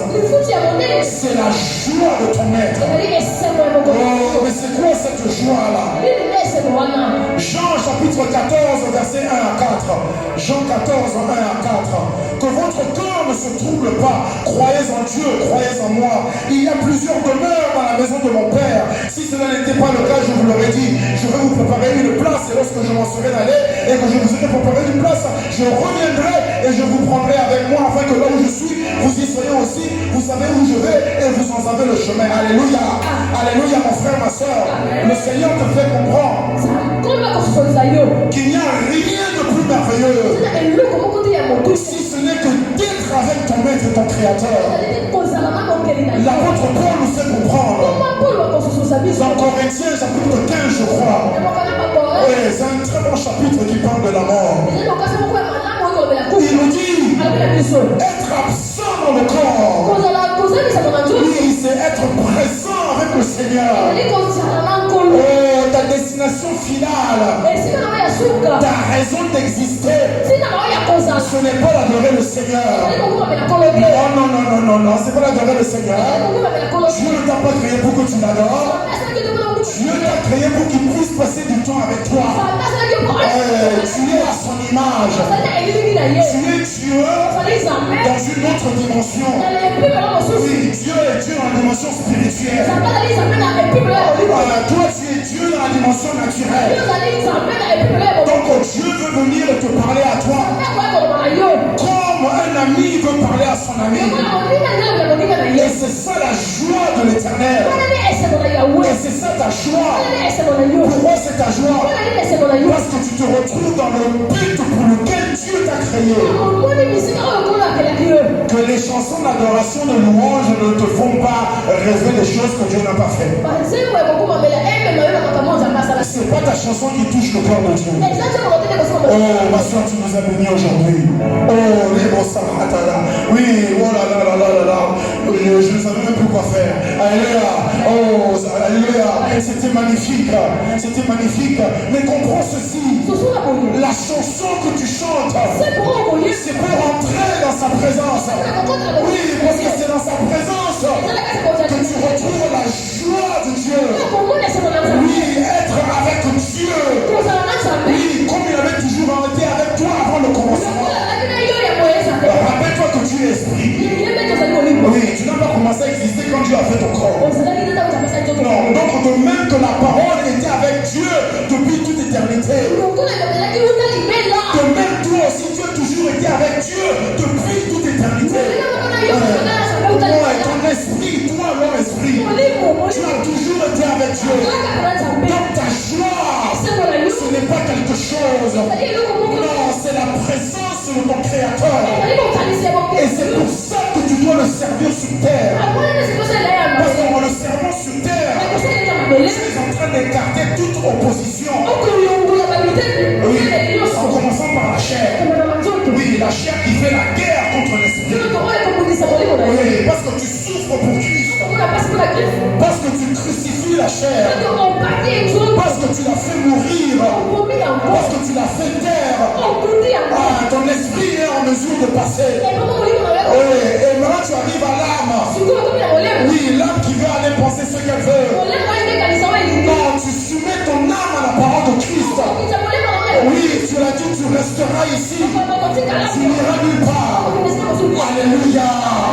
c'est la joie de ton maître. Oh, mais c'est quoi cette joie-là? Jean chapitre 14, verset 1 à 4. Jean 14, 1 à 4. Que votre cœur ne se trouble pas. Croyez en Dieu, croyez en moi. Il y a plusieurs demeures dans la maison de mon Père. Si cela n'était pas le cas, je vous l'aurais dit. Je vais vous préparer une place. Et lorsque je m'en serai allé et que je vous aurai préparé une place, je reviendrai et je vous prendrai avec moi afin que là où je suis, vous y soyez aussi. Vous savez où je vais et vous en savez le chemin. Alléluia. Alléluia, mon frère, ma soeur. Le Seigneur te fait comprendre qu'il n'y a rien de plus merveilleux si ce n'est que d'être avec ton maître et ton créateur. L'apôtre Paul nous fait comprendre dans Corinthiens chapitre 15, je crois. Oui, c'est un très bon chapitre qui parle de la mort. Il nous dit être absent dans le corps. Oui, c'est être présent avec le Seigneur. Oh, ta destination finale, ta raison d'exister, ce n'est pas d'adorer le Seigneur. Non, c'est pas d'adorer le Seigneur. Dieu ne t'a pas créé pour que tu l'adores. Dieu t'a créé pour qu'il puisse passer du temps avec toi. Tu es à son image. Tu es Dieu dans une autre dimension. Oui, Dieu est Dieu dans la dimension spirituelle. Toi, tu es Dieu dans la dimension naturelle. Donc Dieu veut venir te parler à toi comme un ami veut parler à son ami. Et c'est ça la joie de l'éternel. Et c'est ça ta joie. Pourquoi c'est ta joie? Parce que tu te retrouves dans le but pour lequel Dieu t'a créé. Que les chansons d'adoration, de louange ne te font pas rêver des choses que Dieu n'a pas fait. C'est pas ta chanson qui touche le cœur de Dieu. Oh, ma soeur, tu nous as bénis aujourd'hui. Oh, les beaux saratala. Oui, oh là là là là là là. Je ne savais même plus quoi faire. Alléluia. Oh, alléluia. C'était magnifique. C'était magnifique. Mais comprends ceci. La chanson que tu chantes, c'est pour entrer dans sa présence. Oui, parce que c'est dans sa présence que tu retrouves la joie de Dieu. Oui, être avec Dieu. Oui, comme il avait toujours été avec toi avant le commencement. Rappelle-toi que tu es esprit. Oui, tu n'as pas commencé à exister quand Dieu a fait ton corps. Non, donc de même que la parole était avec Dieu depuis toute éternité. De même toi aussi, tu as toujours été avec Dieu depuis toute éternité. Ton esprit, toi, mon esprit, tu as toujours été avec Dieu. Donc ta joie, ce n'est pas quelque chose. Non, c'est la présence de ton Créateur. Et c'est pour ça que tu dois le servir sur terre. Parce qu'en le servant sur terre, tu es en train d'écarter toute opposition. Oui, en commençant par la chair. Oui, la chair qui fait la guerre contre l'esprit. Oui, parce que tu souffres pour Christ. Parce que tu crucifies la chair. Parce que tu l'as fait mourir. Parce que tu l'as fait taire. Ah, ton esprit est en mesure de passer. Oui, et maintenant tu arrives à l'âme. Oui, l'âme qui veut aller penser ce qu'elle veut. Non, tu soumets ton âme à la parole de Christ. Oui, tu l'as dit, tu resteras ici. Tu n'iras nulle part. Alléluia.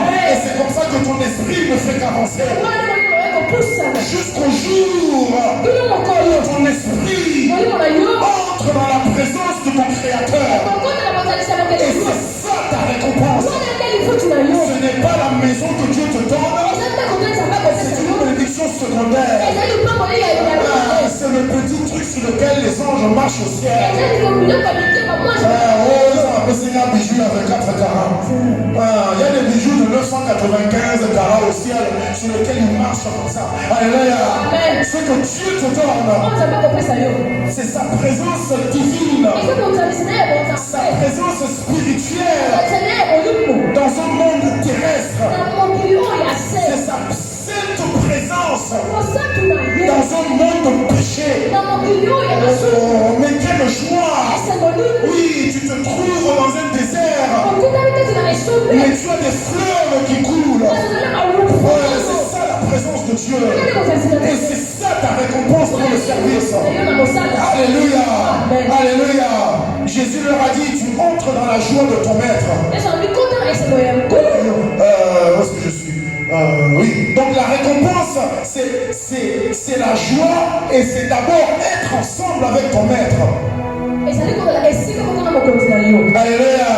Et c'est comme ça que ton esprit ne fait qu'avancer. Jusqu'au jour où ton esprit entre dans la présence de ton Créateur. Et c'est ça ta récompense. Ce n'est pas la maison que Dieu te donne. C'est une bénédiction secondaire. C'est le petit truc sur lequel les anges marchent au ciel. Oh, ça un bijou avec 4 carats. Il y a des bijoux de 995 carats au ciel sur lesquels ils marchent comme ça. Alléluia. Ce que Dieu te donne, c'est sa présence divine, sa présence spirituelle dans un monde terrestre. C'est sa sainte présence dans un monde de péché. Oh, mais quelle joie! Oui, tu te trouves dans un désert, mais tu as des fleuves qui coulent. C'est ça la présence de Dieu. Et c'est ça ta récompense pour le service. Alléluia. Alléluia. Jésus leur a dit, tu entres dans la joie de ton maître. Où est-ce que je suis? Oui. Donc la récompense, c'est la joie et c'est d'abord être ensemble avec ton maître. Alléluia.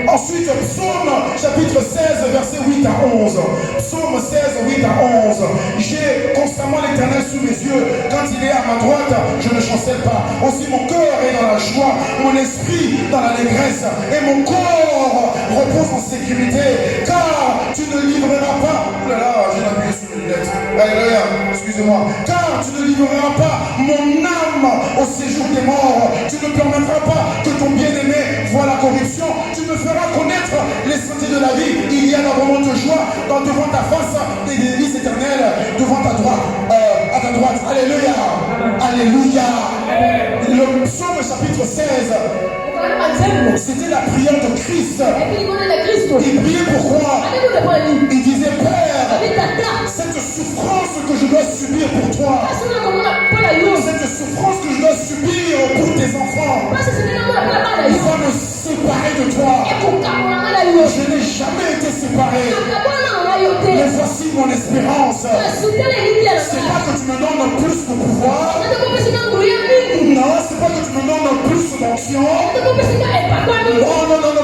Ensuite, Psaume chapitre 16, verset 8 à 11. Psaume 16, 8 à 11. J'ai constamment l'Éternel sous mes yeux. Quand il est à ma droite, je ne chancelle pas. Aussi mon cœur est dans la joie, mon esprit dans l'allégresse, et mon corps repose en sécurité. Car tu ne livreras pas. Oh là là, j'ai appuyé sur les lunettes. Alléluia. Excusez-moi. Car tu ne livreras pas mon âme au séjour des morts. Tu ne permettras pas que ton bien-aimé voie la corruption. Tu me feras connaître les sentiers de la vie. Il y a d'abondante joie devant ta face et des délices éternelles devant ta droite. À ta droite. Alléluia. Alléluia. Le psaume chapitre 16. C'était la prière de Christ. Il priait pourquoi? Il disait, Père, cette souffrance que je dois subir pour toi, cette souffrance que je dois subir pour tes enfants, va me séparer de toi. Je n'ai jamais été séparé. Mais voici mon espérance. C'est pas que tu me donnes plus de pouvoir. Non, c'est pas que tu me donnes plus d'onction.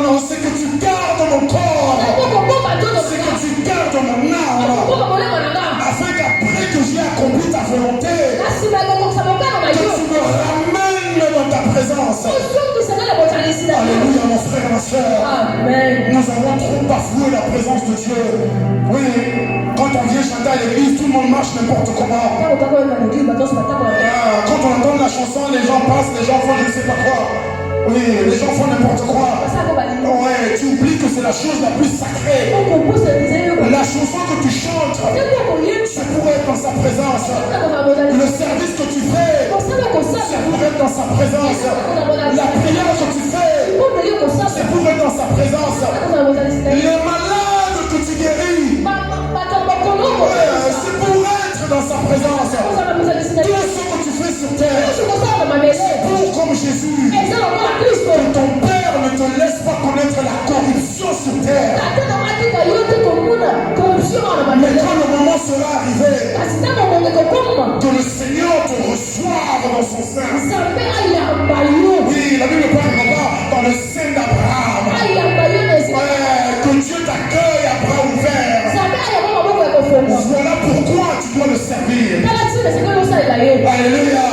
Non, c'est que tu gardes mon corps. C'est que tu gardes mon âme. Afin qu'après que j'ai accompli ta volonté, que tu me ramènes dans ta présence. Alléluia, mon frère, ma soeur. Nous avons trop bafoué la présence de Dieu. Oui, quand on vient chanter à l'église, tout le monde marche n'importe comment. Quand on entend la chanson, les gens passent, les gens font je ne sais pas quoi. Oui, les gens font n'importe quoi. Ouais, tu oublies que c'est la chose la plus sacrée. La chanson que tu chantes, c'est pour être dans sa présence. Le service que tu fais, c'est pour être dans sa présence. La prière que tu fais, c'est pour être dans sa présence. Les malades que tu guéris, c'est pour être dans sa présence. Tout ce que tu fais sur terre, c'est pour comme Jésus. Que ton Père ne te laisse pas connaître la corruption sur terre. Mais quand le moment sera arrivé, que le Seigneur te reçoive dans son sein. Oui, la Bible parle là-bas dans le sein d'Abraham. Que Dieu t'accueille à bras ouverts. Voilà pourquoi tu dois le servir. Alléluia.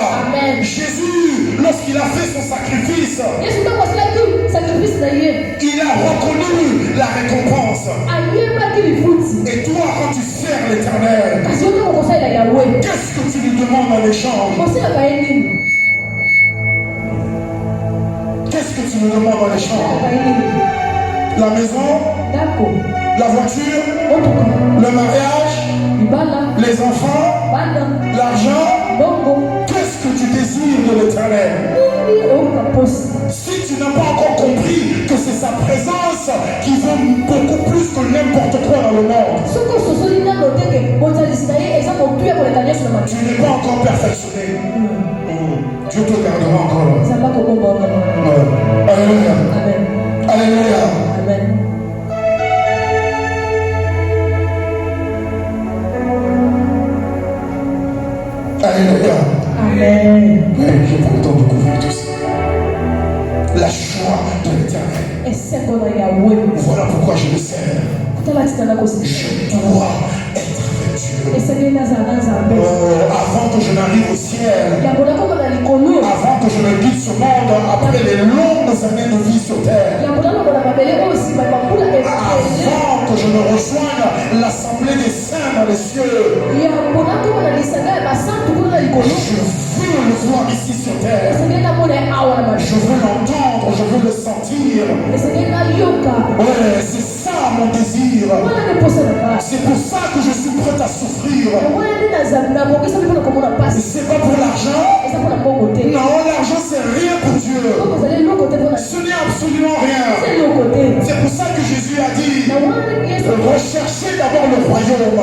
Jésus, lorsqu'il a fait son sacrifice, il a reconnu la récompense. Et toi, quand tu sers l'Éternel, qu'est-ce que tu lui demandes en échange? Qu'est-ce que tu me demandes en échange? La maison, la voiture, le mariage, les enfants, l'argent. Qu'est-ce que tu désires de l'Éternel? Si tu n'as pas encore compris que c'est sa présence qui vaut beaucoup plus que n'importe quoi dans le monde, tu n'es pas encore perfectionné. Dieu te gardera encore. Alléluia. Alléluia. Amen. Alléluia. Amen. J'ai pas le temps de couvrir tout ça. La joie de l'Éternel. Voilà pourquoi je le sers. Je dois être avec Dieu. Avant que je n'arrive au ciel, avant que je ne quitte ce monde après les longues années de vie sur terre, cieux. Je veux le voir ici sur terre. Je veux l'entendre, je veux le sentir. Ouais, c'est ça mon désir. C'est pour ça que je suis prêt à souffrir. C'est pas pour l'argent. Non, l'argent c'est rien pour Dieu. Ce n'est absolument rien. C'est pour ça que Jésus a dit recherchez d'abord le royaume.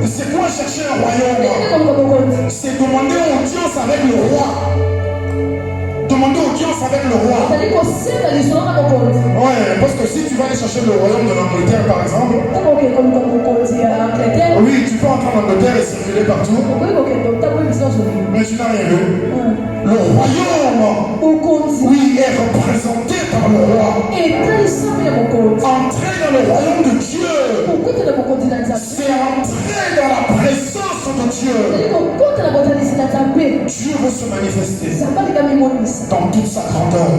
C'est quoi chercher un royaume? C'est demander audience avec le roi. Demander audience avec le roi. Ouais, parce que si tu vas aller chercher le royaume de l'Angleterre par exemple, oui, tu peux entrer en Angleterre et circuler partout, mais tu n'as rien vu. Le royaume, oui, est représenté par le roi. Entrer dans le royaume de Dieu, c'est entrer dans la présence de Dieu. Dieu veut se manifester dans toute sa grandeur.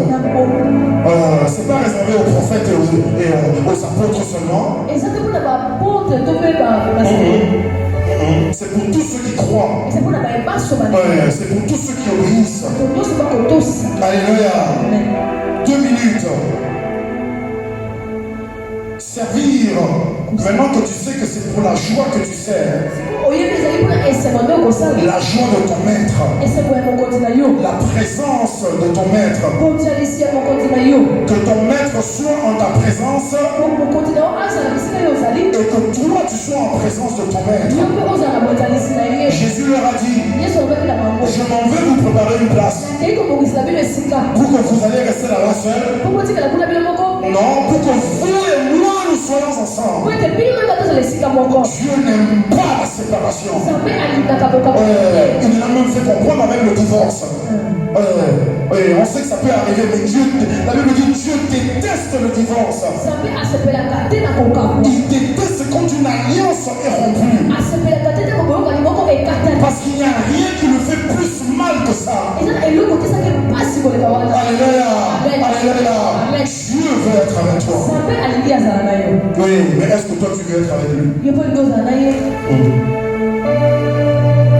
C'est pas réservé aux prophètes et aux apôtres seulement. C'est pour tous ceux qui croient. C'est pour tous ceux qui obéissent. Alléluia. 2 minutes. Servir. Maintenant que tu sais que c'est pour la joie que tu sers. La joie de ton maître. La présence de ton maître. Que ton maître soit en ta présence. Et que toi tu sois en présence de ton maître. Jésus leur a dit, je m'en vais vous préparer une place. Pour que vous allez rester là-bas seul. Non, pour que vous et moi nous soyons ensemble. Dieu n'aime pas la séparation. Il a même fait comprendre avec le divorce. On sait que ça peut arriver, mais Dieu, la Bible dit Dieu déteste le divorce. Il déteste quand une alliance est rompue. Parce qu'il n'y a rien qui le fait plus mal que ça. Alléluia. Alléluia. Dieu veut être avec toi. Oui, mais est-ce que toi tu veux être avec lui?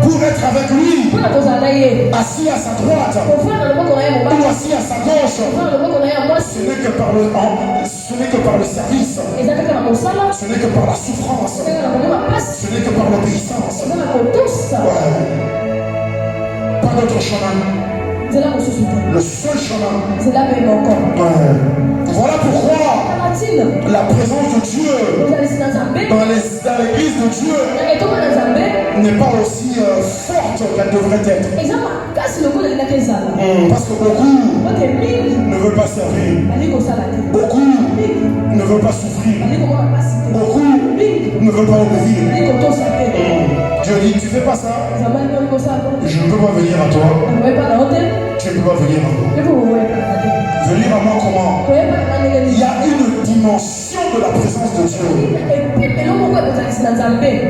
Pour être avec lui, assis à sa droite ou assis à sa gauche, ce n'est que par le service, ce n'est que par la souffrance, ce n'est que par l'obéissance. Ouais. Pas d'autre chemin. Le seul chemin. Voilà pourquoi la présence de Dieu dans l'église de Dieu n'est pas aussi forte qu'elle devrait être. Parce que beaucoup ne veulent pas servir. Beaucoup ne veulent pas souffrir. Beaucoup ne veulent pas obéir. Dieu dit, tu fais pas ça, je ne peux pas venir à toi. Tu ne peux pas venir à moi. Venir à moi comment? Il y a une dimension de la présence de Dieu.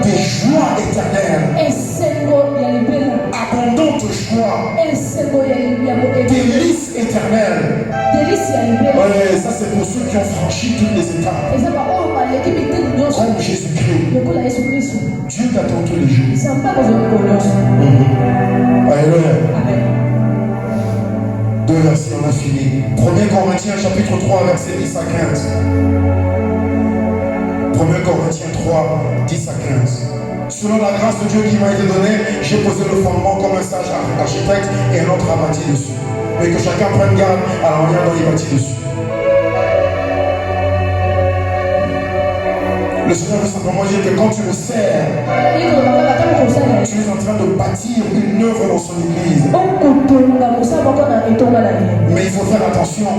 Des joies éternelles. Abondante joie. Délices éternelles. Ouais, ça c'est pour ceux qui ont franchi toutes les étapes. Comme Jésus-Christ. Dieu t'attend tous les jours. Alléluia. 2 versets, on a fini. 1 Corinthiens chapitre 3 verset 10 à 15. 1 Corinthiens 3, 10 à 15. Selon la grâce de Dieu qui m'a été donnée, j'ai posé le fondement comme un sage architecte et un autre a bâti dessus. Mais que chacun prenne garde à la manière dont il bâtit dessus. Le Seigneur veut simplement dire que quand tu le sers, tu es en train de bâtir une œuvre dans son église. Mais il faut faire attention.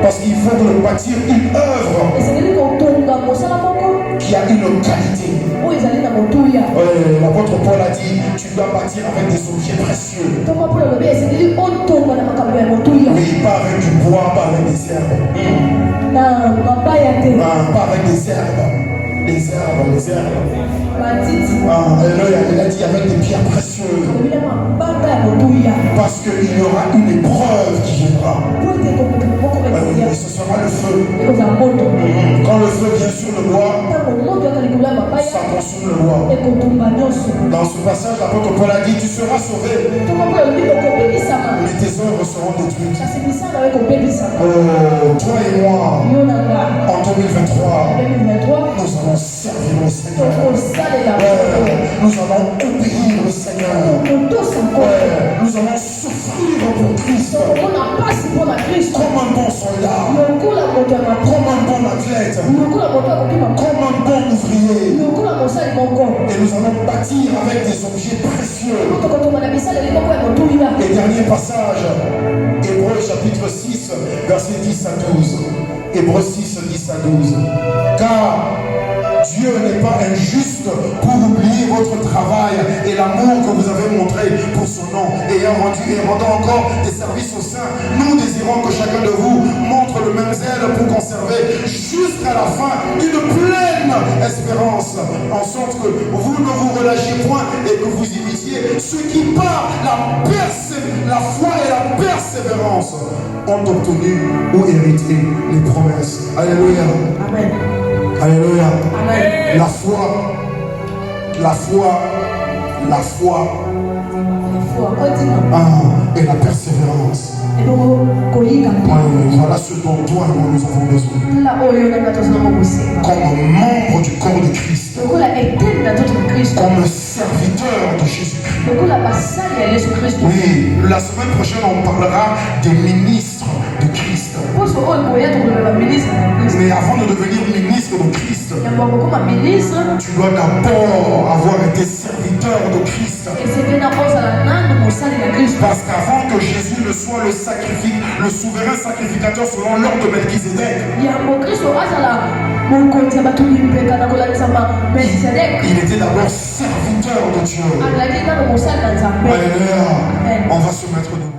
Parce qu'il faut bâtir une œuvre qui a une qualité. L'apôtre Paul a dit, tu dois bâtir avec des objets précieux. Oui, pas avec du bois, pas avec des herbes. Pas avec des herbes. Les herbes. Il a dit avec des pierres précieuses. Parce qu'il y aura une épreuve qui viendra. Et ce sera le feu. Quand le feu vient sur le bois, ça consomme le bois. Dans ce passage, l'apôtre Paul a dit, tu seras sauvé, mais tes œuvres seront détruites. Oh, toi et moi, en 2023, nous allons servir le Seigneur. Nous allons obéir le Seigneur. Nous allons souffrir pour Christ. Comme un bon soldat, comme un bon athlète, comme un bon ouvrier. Et nous allons bâtir avec des objets précieux. Et dernier passage, Hébreux chapitre 6, versets 10 à 12. Hébreux 6, 10 à 12. Car Dieu n'est pas injuste pour oublier votre travail et l'amour que vous avez montré pour son nom, ayant rendu et rendant encore des services aux saints. Nous désirons que chacun de vous montre le même zèle pour conserver jusqu'à la fin une pleine espérance, en sorte que vous ne vous relâchiez point et que vous imitiez ceux qui par la foi et la persévérance ont obtenu ou hérité les promesses. Alléluia. Amen. Alléluia. Amen. La foi et la persévérance. Voilà ce dont toi et moi nous avons besoin. Comme membre du corps de Christ. Comme serviteur de Jésus-Christ. Oui, la semaine prochaine on parlera des ministres de Christ. Mais avant de devenir ministre de Christ, tu dois d'abord avoir été serviteur de Christ. Parce qu'avant que Jésus ne soit le souverain sacrificateur selon l'ordre de Melchizedek, il était d'abord serviteur de Dieu. Alléluia. On va se mettre debout.